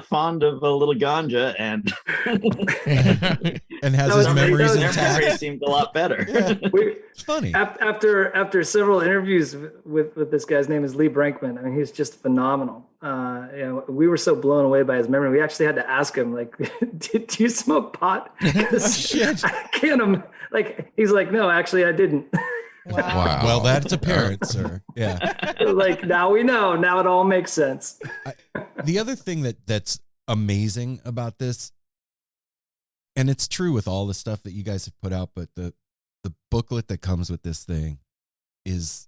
[SPEAKER 7] fond of a little ganja and
[SPEAKER 1] and has his memories
[SPEAKER 7] their
[SPEAKER 1] intact.
[SPEAKER 7] memories seemed a lot better.
[SPEAKER 1] Yeah. It's funny.
[SPEAKER 6] After several interviews with this guy's name is Lee Brankman. I mean, he's just phenomenal. We were so blown away by his memory. We actually had to ask him, like, do you smoke pot?
[SPEAKER 1] Shit.
[SPEAKER 6] I can't. He's like, no, actually, I didn't.
[SPEAKER 3] Wow.
[SPEAKER 1] Well, that's apparent, sir. Yeah.
[SPEAKER 6] Like, now we know. Now it all makes sense.
[SPEAKER 1] The other thing that's amazing about this, and it's true with all the stuff that you guys have put out, but the booklet that comes with this thing is,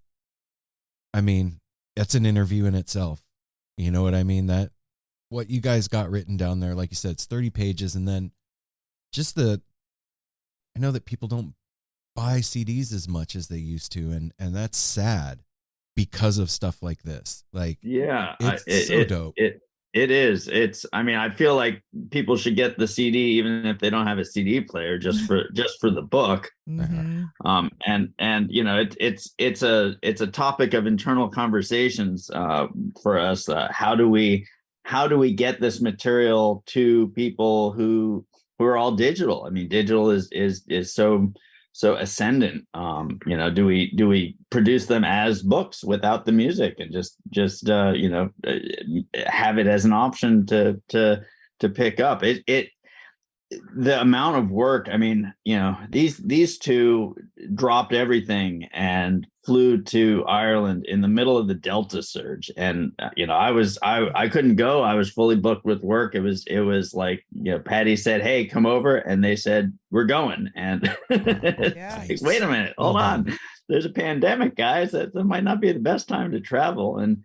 [SPEAKER 1] I mean, it's an interview in itself. You know what I mean? That what you guys got written down there, like you said, it's 30 pages. And then just I know that people don't buy CDs as much as they used to. And that's sad because of stuff like this. Like,
[SPEAKER 7] yeah,
[SPEAKER 1] it's so dope.
[SPEAKER 7] It is. I mean, I feel like people should get the CD even if they don't have a CD player, just for the book.
[SPEAKER 3] Mm-hmm.
[SPEAKER 7] It's a topic of internal conversations for us. How do we get this material to people who are all digital? I mean, digital is so ascendant. Do we produce them as books without the music and just have it as an option to pick up? The amount of work. I mean, these two dropped everything and flew to Ireland in the middle of the Delta surge, and I couldn't go. I was fully booked with work. It was like, Patty said, "Hey, come over," and they said, "We're going." And like, wait a minute, hold on. There's a pandemic, guys. That might not be the best time to travel. And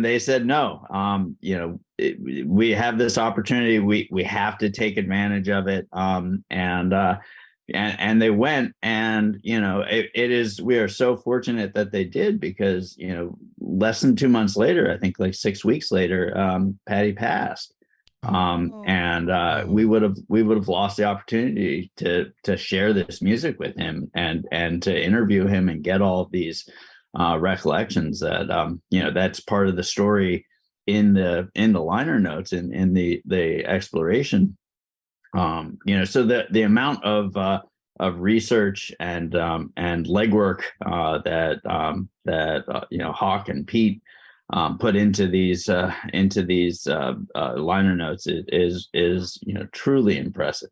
[SPEAKER 7] they said, no, we have this opportunity. We have to take advantage of it. And they went, and, we are so fortunate that they did, because, less than 2 months later, I think like 6 weeks later, Patty passed. We would have lost the opportunity to share this music with him and to interview him and get all of these recollections that that's part of the story in the liner notes in the exploration. So the amount of research and legwork that Hawk and Pete put into these liner notes is truly impressive.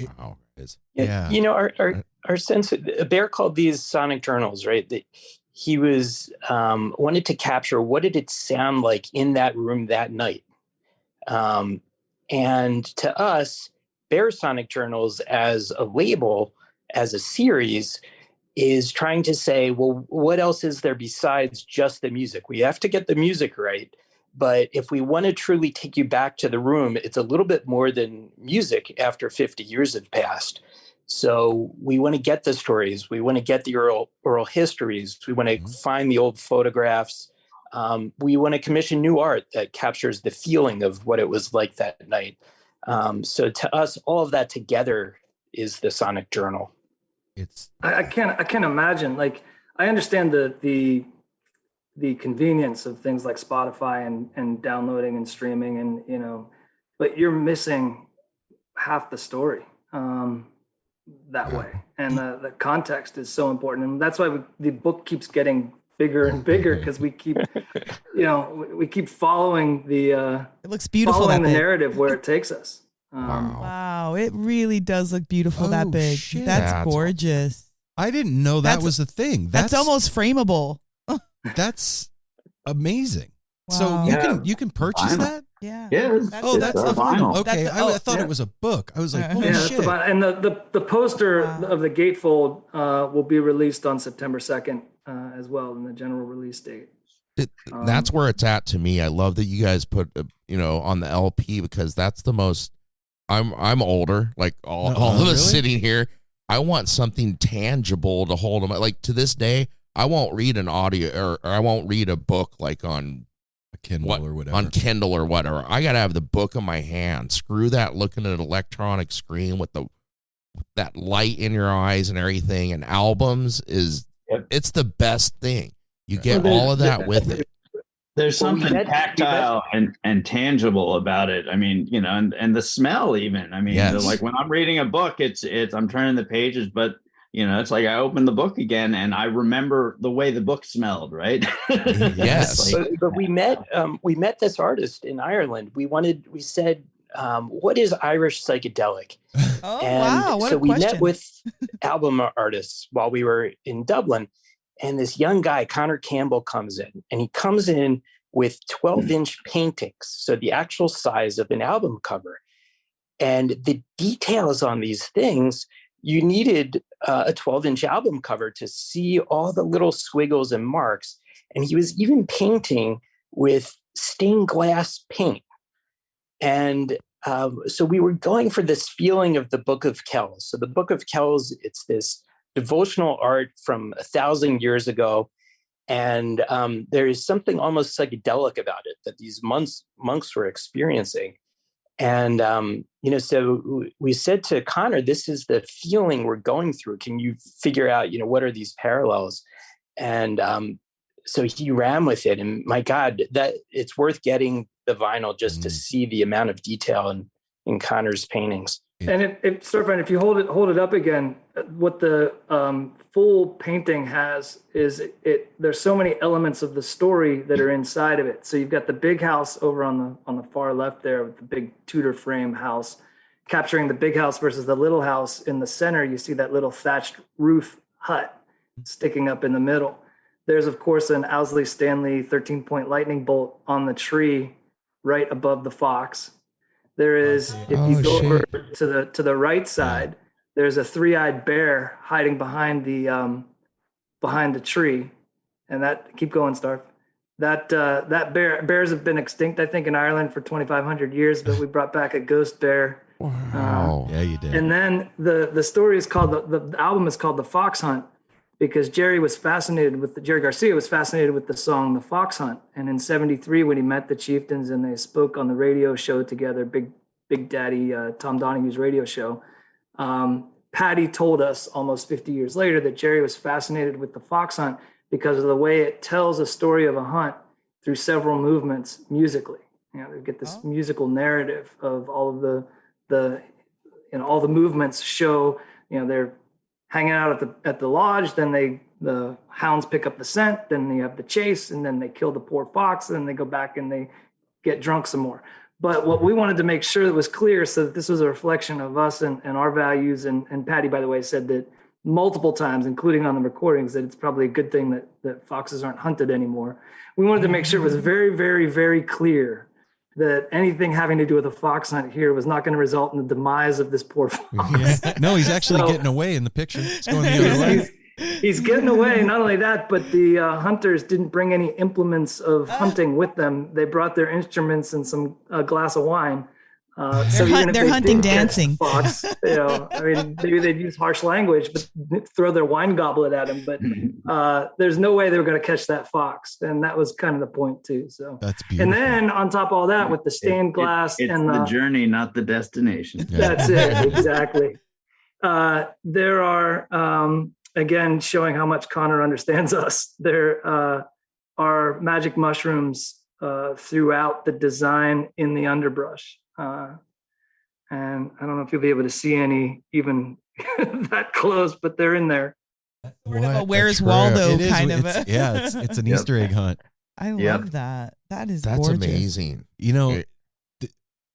[SPEAKER 2] Wow.
[SPEAKER 1] Yeah.
[SPEAKER 5] You know, our sense, Bear called these sonic journals, right? That he was wanted to capture what did it sound like in that room that night. And to us, Bear Sonic Journals as a label, as a series, is trying to say, well, what else is there besides just the music? We have to get the music right. But if we want to truly take you back to the room, it's a little bit more than music after 50 years have passed. So we want to get the stories. We want to get the oral histories. We want to find the old photographs. We want to commission new art that captures the feeling of what it was like that night. So to us, all of that together is the Sonic Journal.
[SPEAKER 6] I can't imagine. Like, I understand the convenience of things like Spotify and downloading and streaming, and but you're missing half the story that way, and the context is so important, and that's why the book keeps getting bigger and bigger, because we keep we keep following the
[SPEAKER 3] it looks beautiful,
[SPEAKER 6] following the narrative where it takes us.
[SPEAKER 3] Wow, it really does look beautiful that big.
[SPEAKER 1] Shit.
[SPEAKER 3] That's gorgeous.
[SPEAKER 1] I didn't know that was a thing.
[SPEAKER 3] That's almost frameable.
[SPEAKER 1] That's amazing.
[SPEAKER 3] Wow.
[SPEAKER 1] So you can purchase
[SPEAKER 7] Vinyl.
[SPEAKER 1] that?
[SPEAKER 3] Yeah.
[SPEAKER 7] That's
[SPEAKER 1] the vinyl. Okay,
[SPEAKER 3] That's
[SPEAKER 1] I thought it was a book. I was like, holy
[SPEAKER 6] That's
[SPEAKER 1] shit.
[SPEAKER 6] and the poster of the gatefold will be released on September 2nd as well, in the general release date.
[SPEAKER 2] That's where it's at to me. I love that you guys put on the LP, because that's the most. I'm older, like all of us sitting here. I want something tangible to hold them. Like, to this day, I won't read an audio or I won't read a book like on
[SPEAKER 1] a Kindle or whatever.
[SPEAKER 2] On Kindle or whatever. I gotta have the book in my hand. Screw that looking at an electronic screen with that light in your eyes and everything. And albums it's the best thing. You get all of that with it.
[SPEAKER 7] There's something tactile and tangible about it. I mean, and the smell even. I mean, like when I'm reading a book, it's I'm turning the pages, but it's like I open the book again and I remember the way the book smelled, right?
[SPEAKER 2] Yes.
[SPEAKER 5] But we met this artist in Ireland. We said, what is Irish psychedelic?
[SPEAKER 3] Oh, wow. What a question.
[SPEAKER 5] We met with album artists while we were in Dublin. And this young guy, Connor Campbell, comes in, and he comes in with 12-inch paintings, so the actual size of an album cover. And the details on these things, you needed a 12-inch album cover to see all the little squiggles and marks. And he was even painting with stained glass paint. And so we were going for this feeling of the Book of Kells. So the Book of Kells, it's this devotional art from 1,000 years ago. And there is something almost psychedelic about it that these monks were experiencing. And, so we said to Connor, this is the feeling we're going through. Can you figure out, what are these parallels? And so he ran with it. And my God, that it's worth getting the vinyl just to see the amount of detail in Connor's paintings.
[SPEAKER 6] And Starfinder, if you hold it up again, what the full painting has is there's so many elements of the story that are inside of it. So you've got the big house over on the far left there with the big Tudor frame house, capturing the big house versus the little house. In the center, you see that little thatched roof hut sticking up in the middle. There's, of course, an Owsley Stanley 13-point lightning bolt on the tree right above the fox. There is, if you go over to the right side, there's a three-eyed bear hiding behind the tree, and that keep going, Starf. That bears have been extinct, I think, in Ireland for 2,500 years, but we brought back a ghost bear.
[SPEAKER 2] Wow.
[SPEAKER 1] Yeah, you did.
[SPEAKER 6] And then the story is called the album is called The Foxhunt, because Jerry Garcia was fascinated with the song The Foxhunt. And in 1973, when he met the Chieftains and they spoke on the radio show together, Big Daddy Tom Donahue's radio show, Patty told us almost 50 years later that Jerry was fascinated with The Foxhunt because of the way it tells a story of a hunt through several movements musically. They get this musical narrative of all of all the movements show, they're hanging out at the lodge, then they the hounds pick up the scent, then you have the chase, and then they kill the poor fox, and then they go back and they get drunk some more. But what we wanted to make sure that was clear, so that this was a reflection of us and our values. And Patty, by the way, said that multiple times, including on the recordings, that it's probably a good thing that foxes aren't hunted anymore. We wanted to make sure it was very, very, very clear that anything having to do with a fox hunt here was not going to result in the demise of this poor fox.
[SPEAKER 1] Yeah. No, he's actually getting away in the picture. It's going the other way.
[SPEAKER 6] He's getting away. Not only that, but the hunters didn't bring any implements of hunting with them. They brought their instruments and a glass of wine. So
[SPEAKER 3] they're hunting dancing.
[SPEAKER 6] Fox, I mean, maybe they'd use harsh language, but throw their wine goblet at him. But there's no way they were going to catch that fox, and that was kind of the point too. So
[SPEAKER 1] that's beautiful.
[SPEAKER 6] And then on top of all that, with the stained glass
[SPEAKER 7] it's
[SPEAKER 6] and
[SPEAKER 7] the journey, not the destination.
[SPEAKER 6] That's it, exactly. There are again showing how much Connor understands us. There are magic mushrooms throughout the design in the underbrush. And I don't know if you'll be able to see any even that close, but they're in there.
[SPEAKER 3] Where's Waldo kind of a.
[SPEAKER 1] Yeah, it's an Easter egg hunt.
[SPEAKER 3] I love that. That's gorgeous.
[SPEAKER 2] Amazing.
[SPEAKER 1] You know,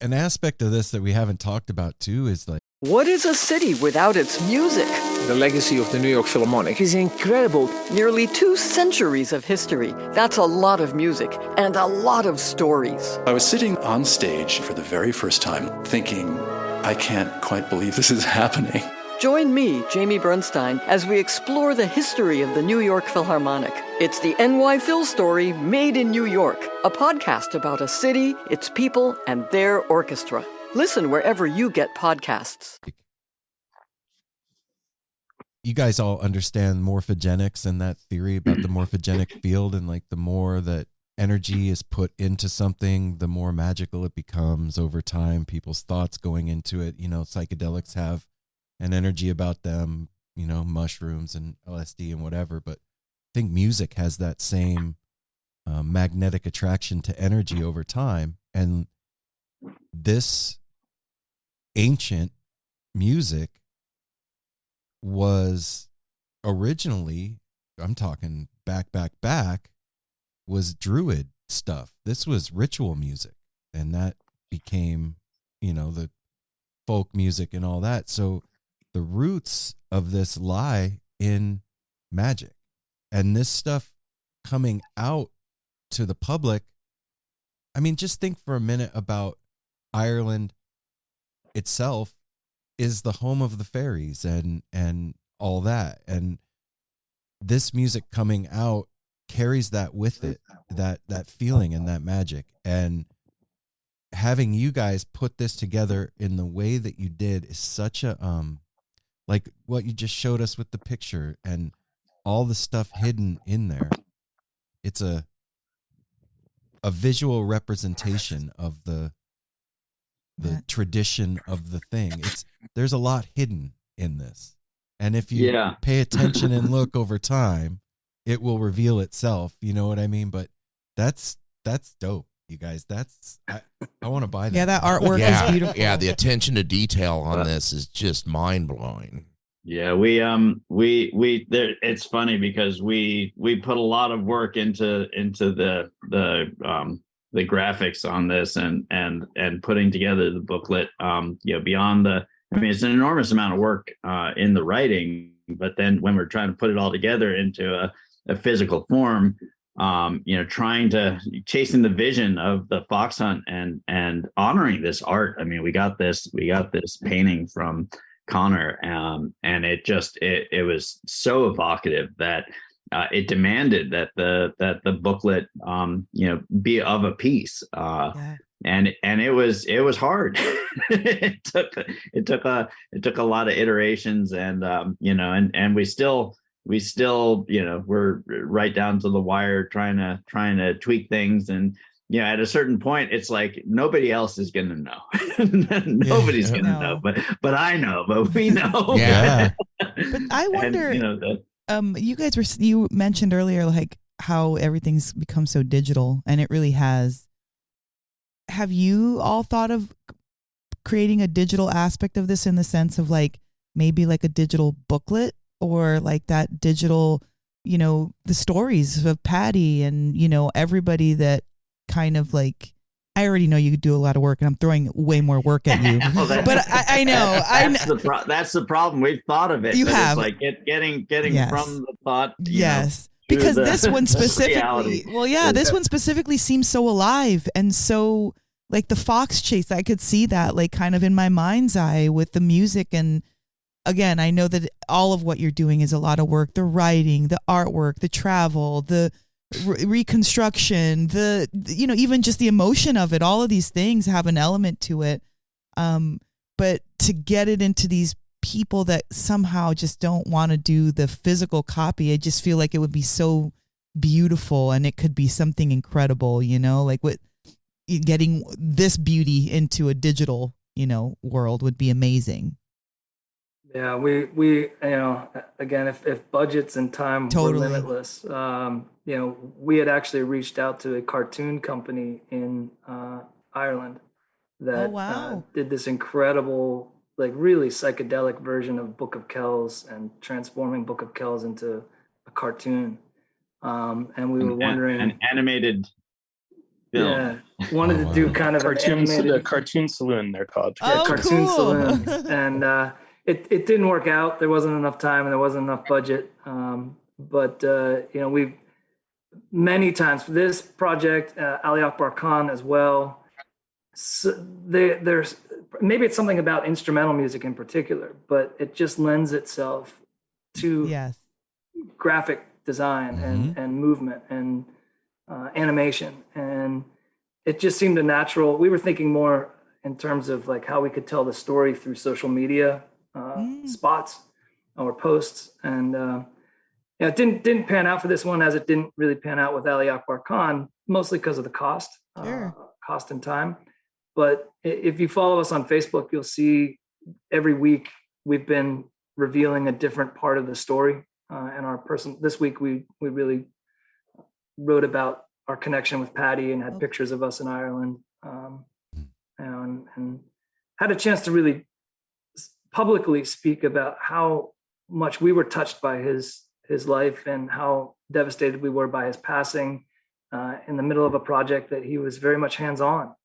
[SPEAKER 1] an aspect of this that we haven't talked about too is like,
[SPEAKER 8] what is a city without its music?
[SPEAKER 9] The legacy of the New York Philharmonic is incredible.
[SPEAKER 8] Nearly 2 centuries of history. That's a lot of music and a lot of stories.
[SPEAKER 10] I was sitting on stage for the very first time thinking, I can't quite believe this is happening.
[SPEAKER 8] Join me, Jamie Bernstein, as we explore the history of the New York Philharmonic. It's the NY Phil story made in New York, a podcast about a city, its people, and their orchestra. Listen wherever you get podcasts.
[SPEAKER 1] You guys all understand morphogenics and that theory about the morphogenic field, and like the more that energy is put into something, the more magical it becomes over time. People's thoughts going into it, psychedelics have an energy about them, mushrooms and LSD and whatever. But I think music has that same magnetic attraction to energy over time. And this ancient music was originally, I'm talking back, was Druid stuff. This was ritual music, and that became, the folk music and all that. So the roots of this lie in magic, and this stuff coming out to the public. I mean, just think for a minute about Ireland itself is the home of the fairies and all that. And this music coming out carries that with it, that feeling and that magic. And having you guys put this together in the way that you did is such a, like what you just showed us with the picture and all the stuff hidden in there. It's a visual representation of the tradition of the thing. There's a lot hidden in this. And if you pay attention and look over time, it will reveal itself. You know what I mean? But that's dope, you guys. I want to buy that.
[SPEAKER 3] Yeah, that artwork is beautiful.
[SPEAKER 2] Yeah, the attention to detail on this is just mind blowing.
[SPEAKER 7] Yeah, it's funny because we put a lot of work into the graphics on this and putting together the booklet. Beyond it's an enormous amount of work in the writing, but then when we're trying to put it all together into a physical form, chasing the vision of the fox hunt and honoring this art. I mean, we got this painting from Connor, and it was so evocative that it demanded that the booklet be of a piece, and it was hard. it took a lot of iterations, and and we still we're right down to the wire trying to tweak things. And at a certain point, it's like nobody else is going to know. Nobody's going to know, but I know, but we know.
[SPEAKER 2] Yeah.
[SPEAKER 3] But I wonder, you mentioned earlier, like how everything's become so digital, and it really has. Have you all thought of creating a digital aspect of this in the sense of like maybe like a digital booklet or like that digital the stories of Patty and, everybody that kind of like, I already know you do a lot of work and I'm throwing way more work at you, but I know.
[SPEAKER 7] That's the problem. We've thought of it.
[SPEAKER 3] You have.
[SPEAKER 7] It's like getting
[SPEAKER 3] Yes.
[SPEAKER 7] from the thought.
[SPEAKER 3] Yes. Because this one specifically,
[SPEAKER 7] reality.
[SPEAKER 3] This one specifically seems so alive and so like the fox chase. I could see that like kind of in my mind's eye with the music. And again, I know that all of what you're doing is a lot of work, the writing, the artwork, the travel, the reconstruction, even just the emotion of it. All of these things have an element to it. But to get it into these people that somehow just don't want to do the physical copy, I just feel like it would be so beautiful and it could be something incredible, like with getting this beauty into a digital, world would be amazing.
[SPEAKER 6] Yeah, we again, if budgets and time were limitless, we had actually reached out to a cartoon company in Ireland that did this incredible, like really psychedelic version of Book of Kells and transforming Book of Kells into a cartoon. And we were wondering,
[SPEAKER 7] an animated film.
[SPEAKER 6] Yeah, wanted to do kind of
[SPEAKER 5] the Cartoon Saloon, they're called.
[SPEAKER 6] Yeah, Cartoon Saloon. And it didn't work out. There wasn't enough time and there wasn't enough budget. But we've many times for this project, Ali Akbar Khan as well. So there's maybe it's something about instrumental music in particular, but it just lends itself to graphic design and movement and animation. And it just seemed a natural. We were thinking more in terms of like how we could tell the story through social media spots or posts. And it didn't pan out for this one, as it didn't really pan out with Ali Akbar Khan, mostly because of the cost and time. But if you follow us on Facebook, you'll see every week we've been revealing a different part of the story. And our person this week, we really wrote about our connection with Patty and had pictures of us in Ireland, and had a chance to really publicly speak about how much we were touched by his life and how devastated we were by his passing in the middle of a project that he was very much hands-on.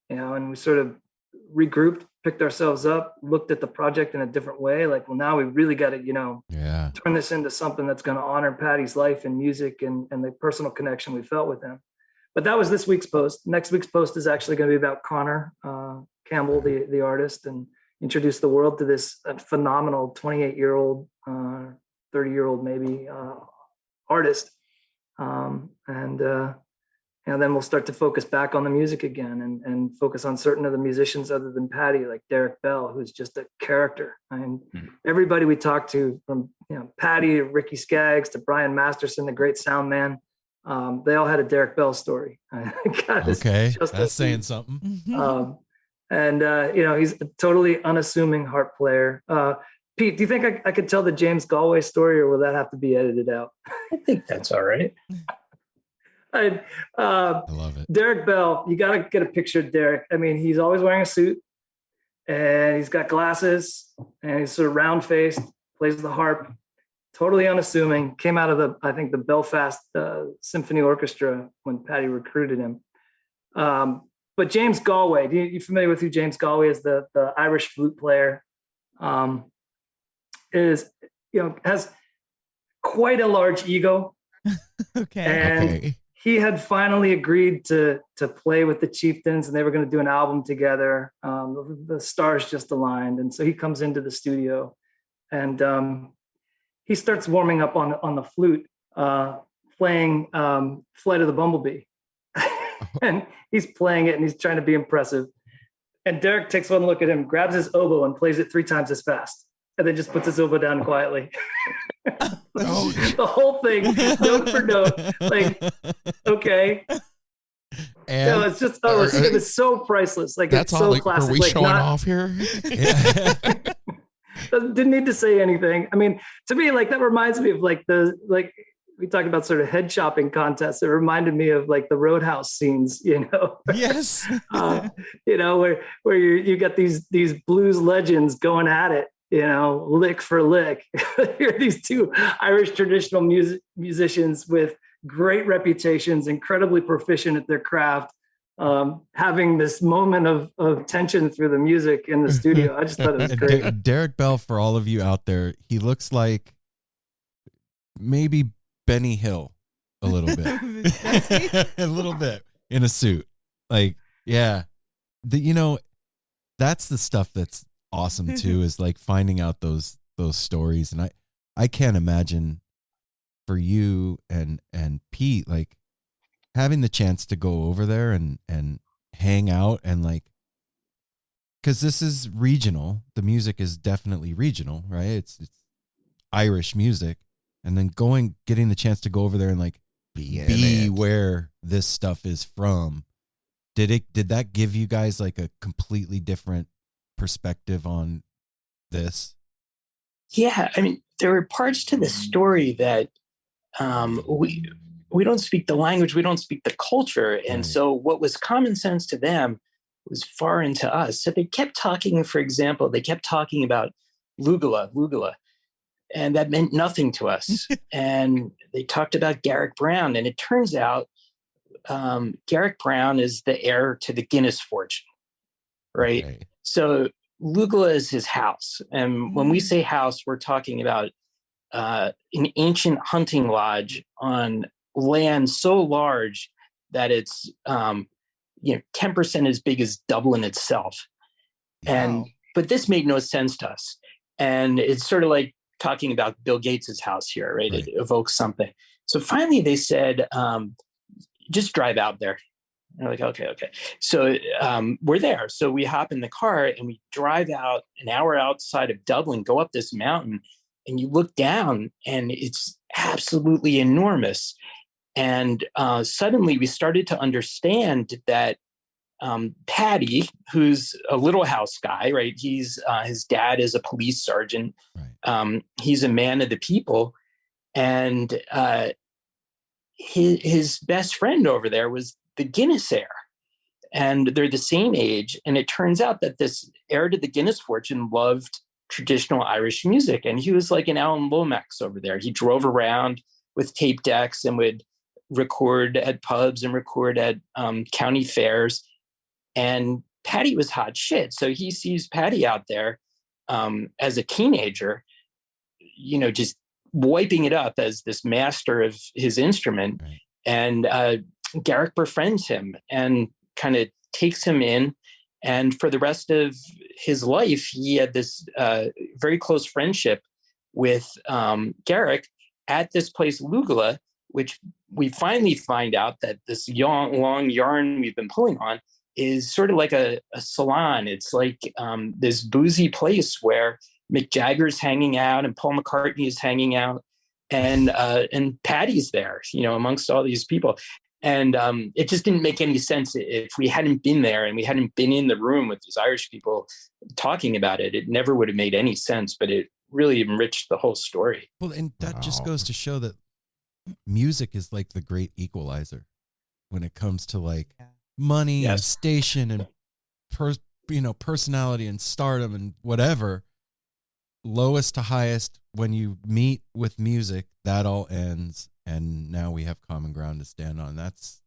[SPEAKER 6] And we sort of regrouped, picked ourselves up, looked at the project in a different way. Like, well, now we really got to, turn this into something that's going to honor Patty's life and music and the personal connection we felt with him. But that was this week's post. Next week's post is actually going to be about Connor Campbell, the artist, and introduce the world to this phenomenal 28-year-old, 30-year-old maybe artist. And then we'll start to focus back on the music again and focus on certain of the musicians other than Patty, like Derek Bell, who's just a character. And everybody we talked to, from Patty to Ricky Skaggs to Brian Masterson, the great sound man, they all had a Derek Bell story.
[SPEAKER 1] Okay, that's saying something.
[SPEAKER 6] He's a totally unassuming harp player. Pete, do you think I could tell the James Galway story, or will that have to be edited out?
[SPEAKER 5] I think that's all right.
[SPEAKER 6] I
[SPEAKER 1] love it.
[SPEAKER 6] Derek Bell, you got to get a picture of Derek. I mean, he's always wearing a suit and he's got glasses and he's sort of round faced, plays the harp, totally unassuming. Came out of the Belfast Symphony Orchestra when Patty recruited him. But James Galway, you familiar with who James Galway is? The Irish flute player, has quite a large ego. And he had finally agreed to play with the Chieftains, and they were going to do an album together. The stars just aligned. And so he comes into the studio and he starts warming up on the flute, playing Flight of the Bumblebee. And he's playing it and he's trying to be impressive. And Derek takes one look at him, grabs his oboe and plays it 3 times as fast. And then just puts his oboe down quietly. The whole thing, note for note, like, okay.
[SPEAKER 1] And
[SPEAKER 6] it's just, it was so priceless. Like,
[SPEAKER 2] that's
[SPEAKER 6] it's so
[SPEAKER 2] all.
[SPEAKER 6] classic.
[SPEAKER 2] Are we showing off here?
[SPEAKER 6] Didn't need to say anything. I mean, to me, like, that reminds me of we talk about sort of head chopping contests. It reminded me of like the Roadhouse scenes,
[SPEAKER 3] Yes.
[SPEAKER 6] where you got these blues legends going at it. lick for lick. Here are these two Irish traditional musicians with great reputations, incredibly proficient at their craft, having this moment of tension through the music in the studio. I just thought it was great.
[SPEAKER 1] Derek Bell, for all of you out there, he looks like maybe Benny Hill a little bit. A little bit in a suit. Like, yeah. That's the stuff that's awesome too, is like finding out those stories. And I can't imagine for you and Pete, like having the chance to go over there and hang out and like, because this is regional. The music is definitely regional, right? It's Irish music. And then getting the chance to go over there and like be where this stuff is from. Did that give you guys like a completely different perspective on this?
[SPEAKER 5] Yeah, I mean, there were parts to the story that we don't speak the language, we don't speak the culture, and so what was common sense to them was foreign to us. So they kept talking, for example, about lugula, and that meant nothing to us. And they talked about Garrick Brown, and it turns out Garrick Brown is the heir to the Guinness fortune, right? Okay. So lugula is his house. And when we say house, we're talking about an ancient hunting lodge on land so large that it's 10% as big as Dublin itself. Wow. But this made no sense to us. And it's sort of like talking about Bill Gates's house here, right? It evokes something. So finally they said, just drive out there. And we're like, okay. So we're there. So we hop in the car and we drive out an hour outside of Dublin, go up this mountain, and you look down and it's absolutely enormous. And suddenly we started to understand that Paddy, who's a Little House guy, right? He's his dad is a police sergeant. Right. He's a man of the people. And his best friend over there was the Guinness heir, and they're the same age. And it turns out that this heir to the Guinness fortune loved traditional Irish music, and he was like an Alan Lomax over there. He drove around with tape decks and would record at pubs and record at county fairs. And Paddy was hot shit, so he sees Paddy out there as a teenager, just wiping it up as this master of his instrument. Right. And Garrick befriends him and kind of takes him in. And for the rest of his life, he had this very close friendship with Garrick at this place, Lugula, which we finally find out that this long yarn we've been pulling on is sort of like a salon. It's like this boozy place where Mick Jagger's hanging out and Paul McCartney is hanging out, and Paddy's there, amongst all these people. And it just didn't make any sense if we hadn't been there and we hadn't been in the room with these Irish people talking about it. It never would have made any sense, but it really enriched the whole story.
[SPEAKER 1] Well, and that just goes to show that music is like the great equalizer when it comes to like money and station and personality and stardom and whatever. Lowest to highest, when you meet with music, that all ends, and now we have common ground to stand on. That's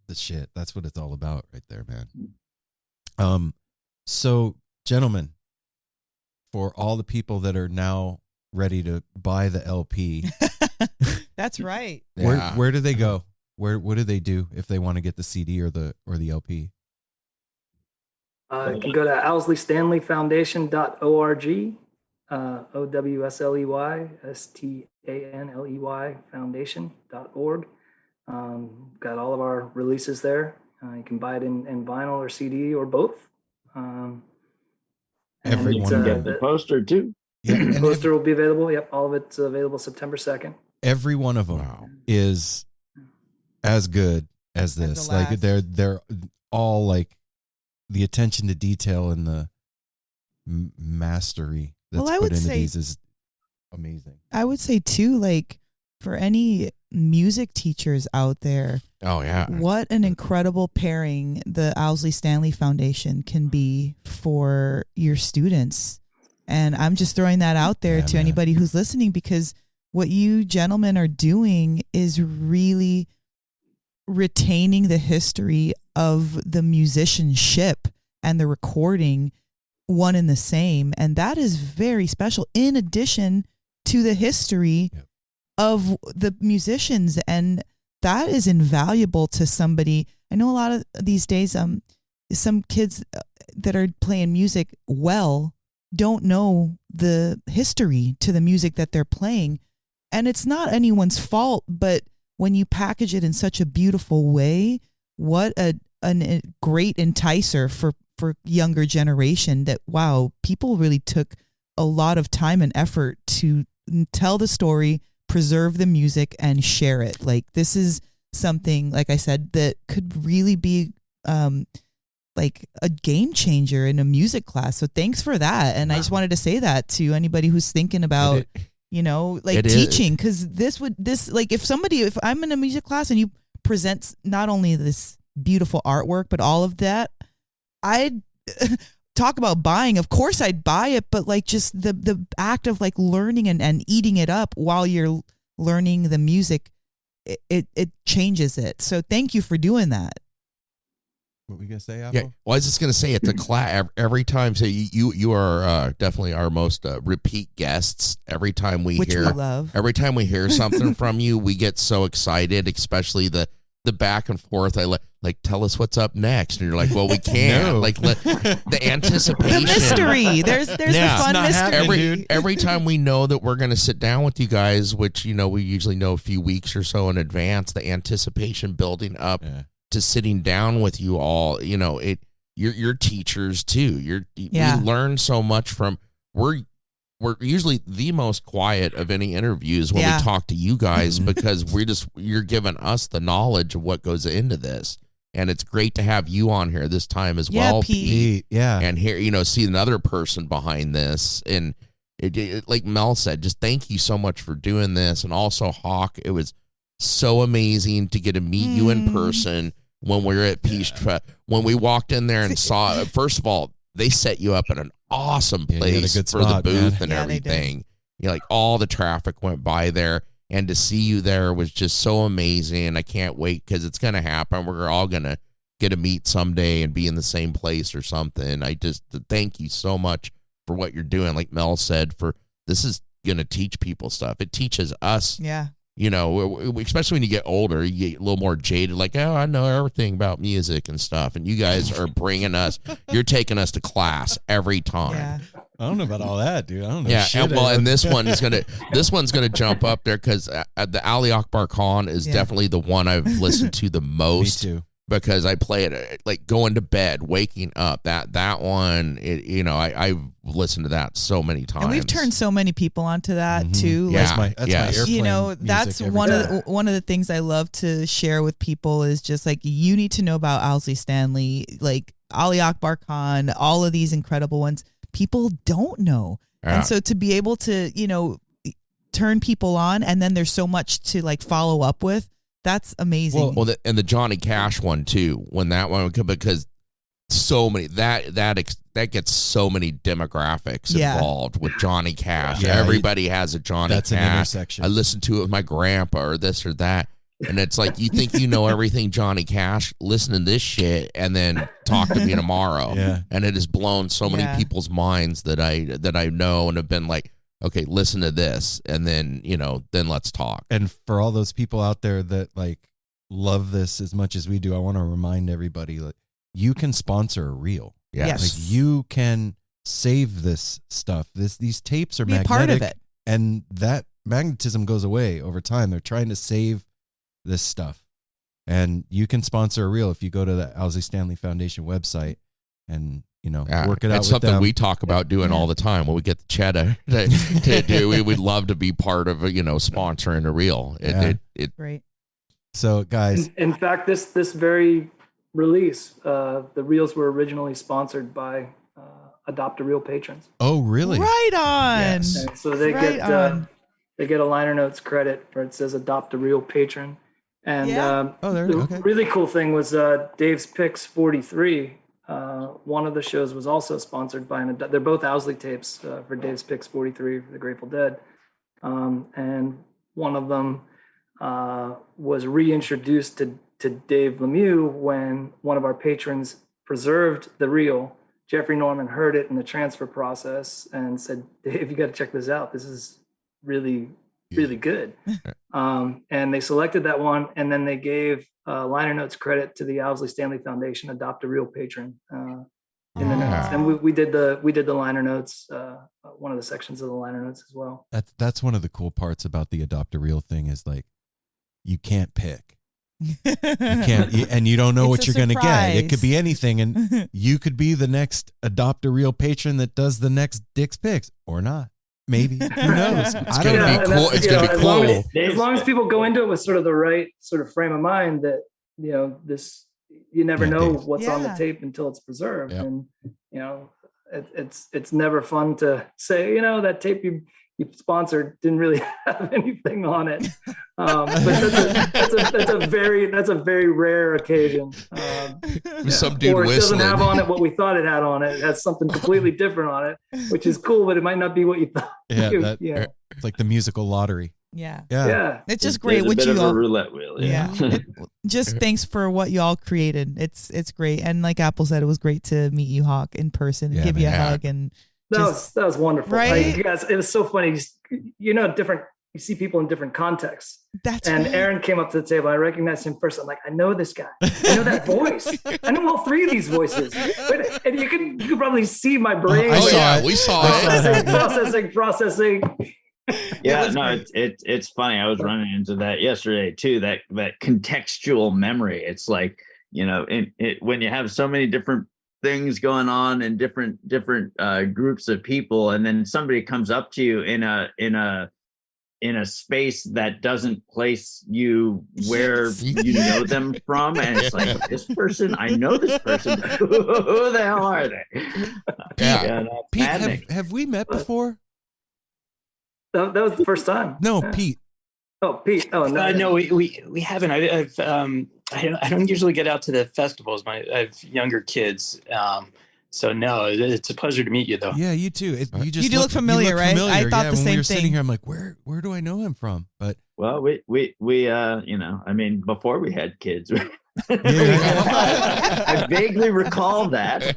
[SPEAKER 1] the shit. That's what it's all about right there, man. So gentlemen, for all the people that are now ready to buy the LP,
[SPEAKER 3] that's right.
[SPEAKER 1] Where do they go? What do they do if they want to get the CD or the LP?
[SPEAKER 6] You can go to Owsley Stanley Foundation.org, OWSLEY STANLEY Foundation.org. Got all of our releases there. You can buy it in vinyl or CD or both.
[SPEAKER 7] Everyone can get the poster too.
[SPEAKER 6] Yeah, the poster will be available. Yep, all of it's available September 2nd.
[SPEAKER 1] Every one of them is as good as this. Like they're all like the attention to detail and the mastery that's put into these is amazing.
[SPEAKER 3] I would say too, like for any music teachers out there, what an incredible pairing the Owsley Stanley Foundation can be for your students. And I'm just throwing that out there to anybody who's listening, because what you gentlemen are doing is really retaining the history of the musicianship and the recording one and the same. And that is very special, in addition to the history of the musicians. And that is invaluable to somebody. I know a lot of these days, some kids that are playing music well don't know the history to the music that they're playing. And it's not anyone's fault, but when you package it in such a beautiful way, what a great enticer for younger generation, that, wow, people really took a lot of time and effort to tell the story, preserve the music, and share it. Like, this is something, like I said, that could really be like a game changer in a music class. So thanks for that. And I just wanted to say that to anybody who's thinking about, teaching, because if I'm in a music class and you present not only this beautiful artwork, but all of that, I'd talk about buying. Of course I'd buy it, but like just the act of like learning and eating it up while you're learning the music, it changes it. So thank you for doing that.
[SPEAKER 1] What were we gonna say, Apple?
[SPEAKER 2] Yeah, well, I was just gonna say at the class every time. So you are definitely our most repeat guests. Every time we every time we hear something from you, we get so excited. Especially the back and forth. I like tell us what's up next, and you're like, well, we can't. Like the anticipation,
[SPEAKER 3] the mystery. There's the fun mystery.
[SPEAKER 2] Every time we know that we're gonna sit down with you guys, which we usually know a few weeks or so in advance. The anticipation building up. Yeah. To sitting down with you all, you're teachers too. We learn so much from. We're usually the most quiet of any interviews when we talk to you guys because you're giving us the knowledge of what goes into this, and it's great to have you on here this time as well, Pete.
[SPEAKER 1] Yeah,
[SPEAKER 2] and here see another person behind this, and it, like Mel said, just thank you so much for doing this, and also Hawk. It was so amazing to get to meet you in person. When we were at Peace when we walked in there and saw, first of all, they set you up in an awesome place for the booth and everything. Like all the traffic went by there, and to see you there was just so amazing. I can't wait because it's going to happen. We're all going to get to meet someday and be in the same place or something. I just thank you so much for what you're doing. Like Mel said, this is going to teach people stuff. It teaches us.
[SPEAKER 3] Yeah.
[SPEAKER 2] Especially when you get older, you get a little more jaded, like, oh, I know everything about music and stuff. And you guys are you're taking us to class every time.
[SPEAKER 3] Yeah.
[SPEAKER 1] I don't know about all that, dude. I don't know.
[SPEAKER 2] Yeah, and this one's gonna jump up there because the Ali Akbar Khan is definitely the one I've listened to the most.
[SPEAKER 1] Me too.
[SPEAKER 2] Because I play it like going to bed, waking up. That one, I've listened to that so many times.
[SPEAKER 3] And we've turned so many people onto that too.
[SPEAKER 1] Yeah, that's my airplane
[SPEAKER 3] that's one of the things I love to share with people is just like, you need to know about Owsley Stanley, like Ali Akbar Khan, all of these incredible ones. People don't know, and so to be able to turn people on, and then there's so much to like follow up with. That's amazing.
[SPEAKER 2] Well, and the Johnny Cash one too. When that one would come, because so many that gets so many demographics involved with Johnny Cash. Yeah, everybody has a Johnny Cash.
[SPEAKER 1] That's an intersection.
[SPEAKER 2] I listened to it with my grandpa or this or that, and it's like you think you know everything Johnny Cash. Listen to this shit, and then talk to me tomorrow.
[SPEAKER 1] Yeah.
[SPEAKER 2] And it has blown so many people's minds that I know and have been like, okay, listen to this, and then then let's talk.
[SPEAKER 1] And for all those people out there that like love this as much as we do, I want to remind everybody, like, you can sponsor a reel.
[SPEAKER 3] Yes.
[SPEAKER 1] Like, you can save this stuff. These tapes are magnetic,
[SPEAKER 3] part of it,
[SPEAKER 1] and that magnetism goes away over time. They're trying to save this stuff, and you can sponsor a reel if you go to the Owsley Stanley Foundation website and work it out.
[SPEAKER 2] It's
[SPEAKER 1] with
[SPEAKER 2] something
[SPEAKER 1] them.
[SPEAKER 2] we talk about doing all the time. When we get the cheddar to do, we would love to be part of sponsoring a reel.
[SPEAKER 3] Great.
[SPEAKER 1] So, guys,
[SPEAKER 6] in fact, this very release, the reels were originally sponsored by Adopt a Reel patrons.
[SPEAKER 1] Oh, really?
[SPEAKER 3] Right on.
[SPEAKER 6] Yes. And so they get a liner notes credit where it says Adopt a Reel patron. And the really cool thing was Dave's Picks 43. one of the shows was also sponsored by they're both Owsley tapes for Dave's Picks 43 for the Grateful Dead. And one of them was reintroduced to Dave Lemieux when one of our patrons preserved the reel. Jeffrey Norman heard it in the transfer process and said, Dave, you got to check this out. This is really, really good. And they selected that one, and then they gave liner notes credit to the Owsley Stanley Foundation, Adopt a Real patron in the notes. And we did the liner notes, one of the sections of the liner notes as well.
[SPEAKER 1] That's one of the cool parts about the Adopt a Real thing is like, you can't pick. You can't, and you don't know what you're going to get. It could be anything, and you could be the next Adopt a Real patron that does the next Dick's Picks, or not. Maybe. Who knows?
[SPEAKER 2] It's going to be cool. It's going to be cool.
[SPEAKER 6] As long as people go into it with sort of the right sort of frame of mind that, you never know what's on the tape until it's preserved. Yep. And, it's never fun to say, that tape you sponsored didn't really have anything on it. But that's a very rare occasion.
[SPEAKER 2] Some dude
[SPEAKER 6] or it
[SPEAKER 2] whistling.
[SPEAKER 6] doesn't have on it what we thought it had on it. It has something completely different on it, which is cool, but it might not be what you thought.
[SPEAKER 1] It's like the musical lottery.
[SPEAKER 3] Yeah. It's just great what you all
[SPEAKER 7] roulette wheel.
[SPEAKER 3] Just thanks for what you all created. It's great. And like Apple said, it was great to meet you, Hawk, in person and give you a hug. And
[SPEAKER 6] that was wonderful.
[SPEAKER 3] Right?
[SPEAKER 6] Like, it was so funny. You see people in different contexts.
[SPEAKER 3] And
[SPEAKER 6] Aaron came up to the table. I recognized him first. I'm like, I know this guy. I know that voice. I know all three of these voices. And you can probably see my brain.
[SPEAKER 2] We saw it.
[SPEAKER 6] Processing.
[SPEAKER 7] Yeah, it's funny. I was running into that yesterday too. That contextual memory. It's like, when you have so many different things going on in different groups of people, and then somebody comes up to you in a space that doesn't place you where you know them from, and it's like, this person, I know this person. Who the hell are they?
[SPEAKER 1] Pete, have we met before?
[SPEAKER 6] That was the first time.
[SPEAKER 1] No, Pete.
[SPEAKER 6] Oh, Pete. Oh, no.
[SPEAKER 5] No, we haven't. I don't usually get out to the festivals. I have younger kids. So no, it's a pleasure to meet you, though.
[SPEAKER 1] Yeah, you too. You
[SPEAKER 3] do look familiar, right? I thought the same thing.
[SPEAKER 1] When we were sitting here, I'm like, where do I know him from? But
[SPEAKER 7] well, we before we had kids, I vaguely recall that.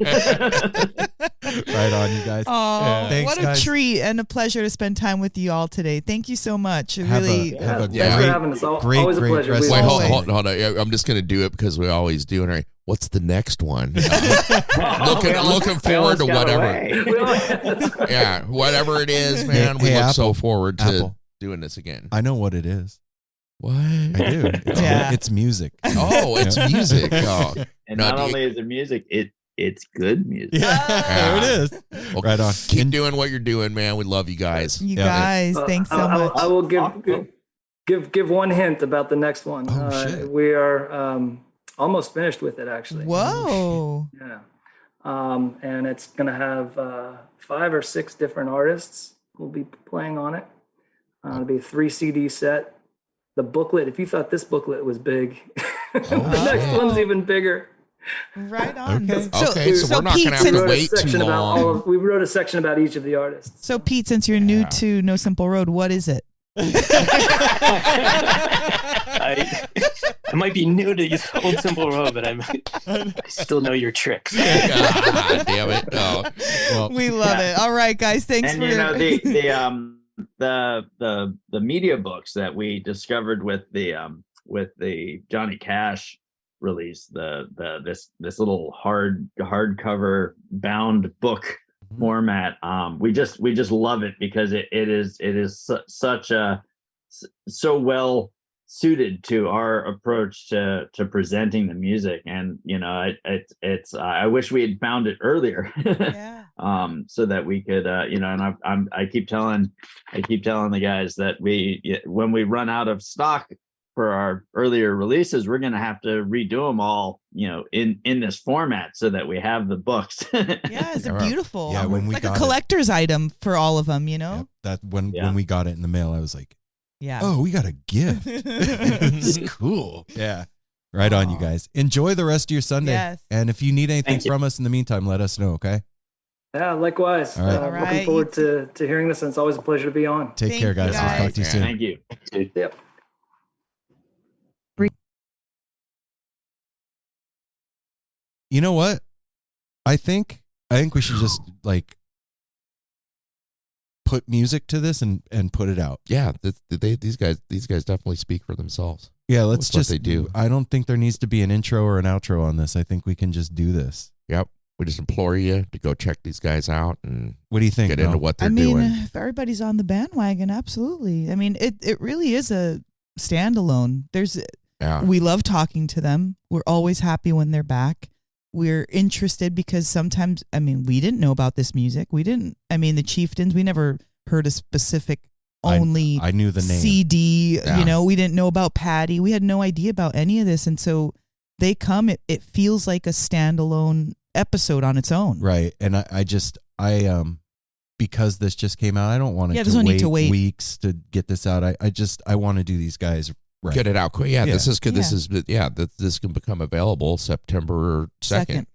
[SPEAKER 1] Right on, you guys.
[SPEAKER 3] Oh,
[SPEAKER 1] Thanks,
[SPEAKER 3] what a
[SPEAKER 1] guys.
[SPEAKER 3] treat and a pleasure to spend time with you all today. Thank you so much.
[SPEAKER 6] Thanks for having us. Always a pleasure.
[SPEAKER 2] Wait, hold on. I'm just going to do it because we always do it. What's the next one? Looking forward to whatever. Yeah, whatever it is, man. We look so forward to doing this again.
[SPEAKER 1] I know what it is.
[SPEAKER 2] What?
[SPEAKER 1] I do. It's music.
[SPEAKER 2] Oh, it's music. Oh.
[SPEAKER 7] And not only is it music, it's good music.
[SPEAKER 1] There it is.
[SPEAKER 2] Well,
[SPEAKER 1] right on.
[SPEAKER 2] Keep doing what you're doing, man. We love you guys.
[SPEAKER 3] You guys, thanks so much.
[SPEAKER 6] I will give one hint about the next one.
[SPEAKER 1] Shit.
[SPEAKER 6] We are almost finished with it, actually.
[SPEAKER 3] Whoa.
[SPEAKER 6] Yeah. And it's going to have 5 or 6 different artists will be playing on it. It'll be a 3 CD set. The booklet, if you thought this booklet was big, the next one's even bigger.
[SPEAKER 3] Right on.
[SPEAKER 2] Okay, so we're not going to have to wait too long.
[SPEAKER 6] We wrote a section about each of the artists.
[SPEAKER 3] So, Pete, since you're new to No Simple Road, what is it?
[SPEAKER 5] I might be new to Old Simple Road, but I still know your tricks.
[SPEAKER 2] God damn it! Oh.
[SPEAKER 3] Well, we love it. All right, guys, thanks
[SPEAKER 7] and
[SPEAKER 3] for
[SPEAKER 7] the media books that we discovered with the Johnny Cash release, this little hardcover bound book format. We just love it because it is so well suited to our approach to presenting the music, and it's I wish we had found it earlier. So that we could and I keep telling the guys that when we run out of stock for our earlier releases, we're going to have to redo them all, in this format so that we have the books.
[SPEAKER 3] Yeah, it's beautiful.
[SPEAKER 1] Yeah, when we
[SPEAKER 3] like
[SPEAKER 1] got
[SPEAKER 3] a collector's item for all of them,
[SPEAKER 1] Yep, that when we got it in the mail, I was like,
[SPEAKER 3] yeah.
[SPEAKER 1] Oh, we got a gift. It's cool. Yeah. Right on, you guys. Enjoy the rest of your Sunday.
[SPEAKER 3] Yes.
[SPEAKER 1] And if you need anything from us in the meantime, let us know, okay?
[SPEAKER 6] Yeah, likewise.
[SPEAKER 1] All right.
[SPEAKER 3] All right.
[SPEAKER 6] Looking forward to hearing this, and it's always a pleasure to be on.
[SPEAKER 1] Take
[SPEAKER 3] Thank
[SPEAKER 1] care,
[SPEAKER 3] you,
[SPEAKER 1] guys.
[SPEAKER 3] guys.
[SPEAKER 1] We'll talk to you soon.
[SPEAKER 7] Thank you.
[SPEAKER 6] Yep.
[SPEAKER 1] You know what? I think we should just like put music to this and put it out.
[SPEAKER 2] Yeah, these guys definitely speak for themselves.
[SPEAKER 1] Yeah, let's
[SPEAKER 2] That's what
[SPEAKER 1] just
[SPEAKER 2] they do.
[SPEAKER 1] I don't think there needs to be an intro or an outro on this. I think we can just do this.
[SPEAKER 2] Yep. We just implore you to go check these guys out and
[SPEAKER 1] What do you think?
[SPEAKER 2] get
[SPEAKER 1] Mel?
[SPEAKER 2] into what they're
[SPEAKER 3] I mean,
[SPEAKER 2] doing.
[SPEAKER 3] if everybody's on the bandwagon, absolutely. I mean, it really is a standalone.
[SPEAKER 2] Yeah.
[SPEAKER 3] We love talking to them. We're always happy when they're back. We're interested because sometimes, I mean, we didn't know about this music. The Chieftains, we never heard a specific only
[SPEAKER 1] I knew the name.
[SPEAKER 3] CD,
[SPEAKER 2] Yeah.
[SPEAKER 3] we didn't know about Patty. We had no idea about any of this. And so they come, it feels like a standalone episode on its own.
[SPEAKER 1] Right. And I because this just came out, I don't want it
[SPEAKER 3] there's no need to wait
[SPEAKER 1] weeks to get this out. I want to do these guys right.
[SPEAKER 2] Get it out quick. Yeah,
[SPEAKER 1] Yeah.
[SPEAKER 2] this is good. This can become available September 2nd.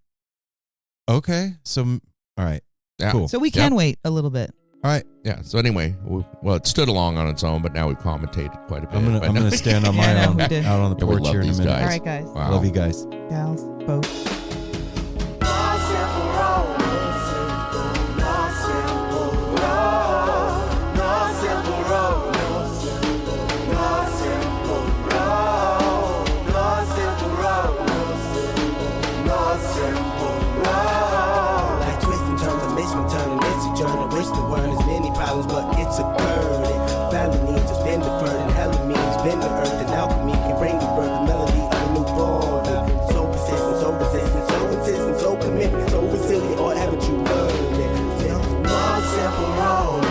[SPEAKER 1] Okay. So, all right.
[SPEAKER 2] Yeah.
[SPEAKER 1] Cool.
[SPEAKER 3] So we can wait a little bit.
[SPEAKER 1] All right.
[SPEAKER 2] Yeah. So anyway, it stood along on its own, but now we've commentated quite a bit.
[SPEAKER 1] I'm gonna stand on my
[SPEAKER 3] Yeah, I know,
[SPEAKER 1] own
[SPEAKER 3] we did.
[SPEAKER 1] out on the
[SPEAKER 2] Yeah, we
[SPEAKER 1] porch
[SPEAKER 2] love
[SPEAKER 1] here in a
[SPEAKER 2] these
[SPEAKER 1] minute.
[SPEAKER 2] guys.
[SPEAKER 3] All right, guys.
[SPEAKER 2] Wow.
[SPEAKER 1] Love you guys.
[SPEAKER 3] Gals, both.
[SPEAKER 11] But it's a burden. Felony just been deferred, and hella means been the earth, and alchemy can bring the birth, the melody of a newborn. So persistent, so resistant, so insistent, so commitment, so resilient, or haven't you learned it? No simple road.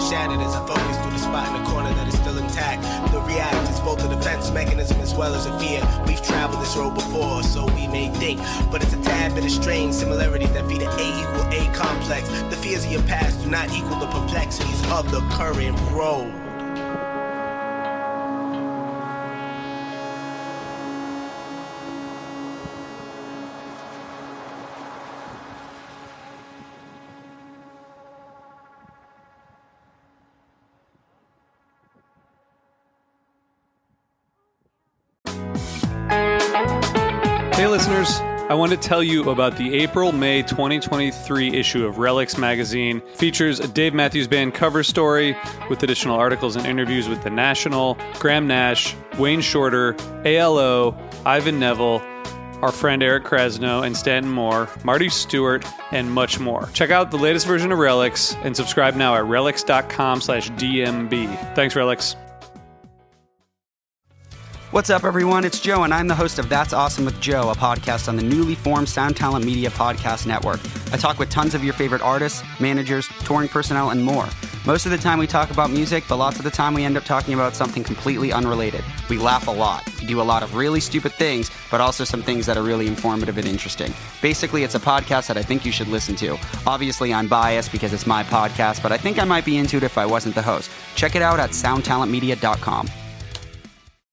[SPEAKER 11] Shattered as I focus through the spot in the corner that is still intact. The react is both a defense mechanism as well as a fear. We've traveled this road before, so we may think, but it's a tad bit of strange similarities that feed an A=A complex. The fears of your past do not equal the perplexities of the current road.
[SPEAKER 12] Hey listeners, I want to tell you about the April-May 2023 issue of Relics magazine. Features a Dave Matthews Band cover story with additional articles and interviews with The National, Graham Nash, Wayne Shorter, ALO, Ivan Neville, our friend Eric Krasno and Stanton Moore, Marty Stewart, and much more. Check out the latest version of Relics and subscribe now at relics.com/DMB. Thanks, Relics.
[SPEAKER 13] What's up, everyone? It's Joe, and I'm the host of That's Awesome with Joe, a podcast on the newly formed Sound Talent Media Podcast Network. I talk with tons of your favorite artists, managers, touring personnel, and more. Most of the time we talk about music, but lots of the time we end up talking about something completely unrelated. We laugh a lot. We do a lot of really stupid things, but also some things that are really informative and interesting. Basically, it's a podcast that I think you should listen to. Obviously, I'm biased because it's my podcast, but I think I might be into it if I wasn't the host. Check it out at soundtalentmedia.com.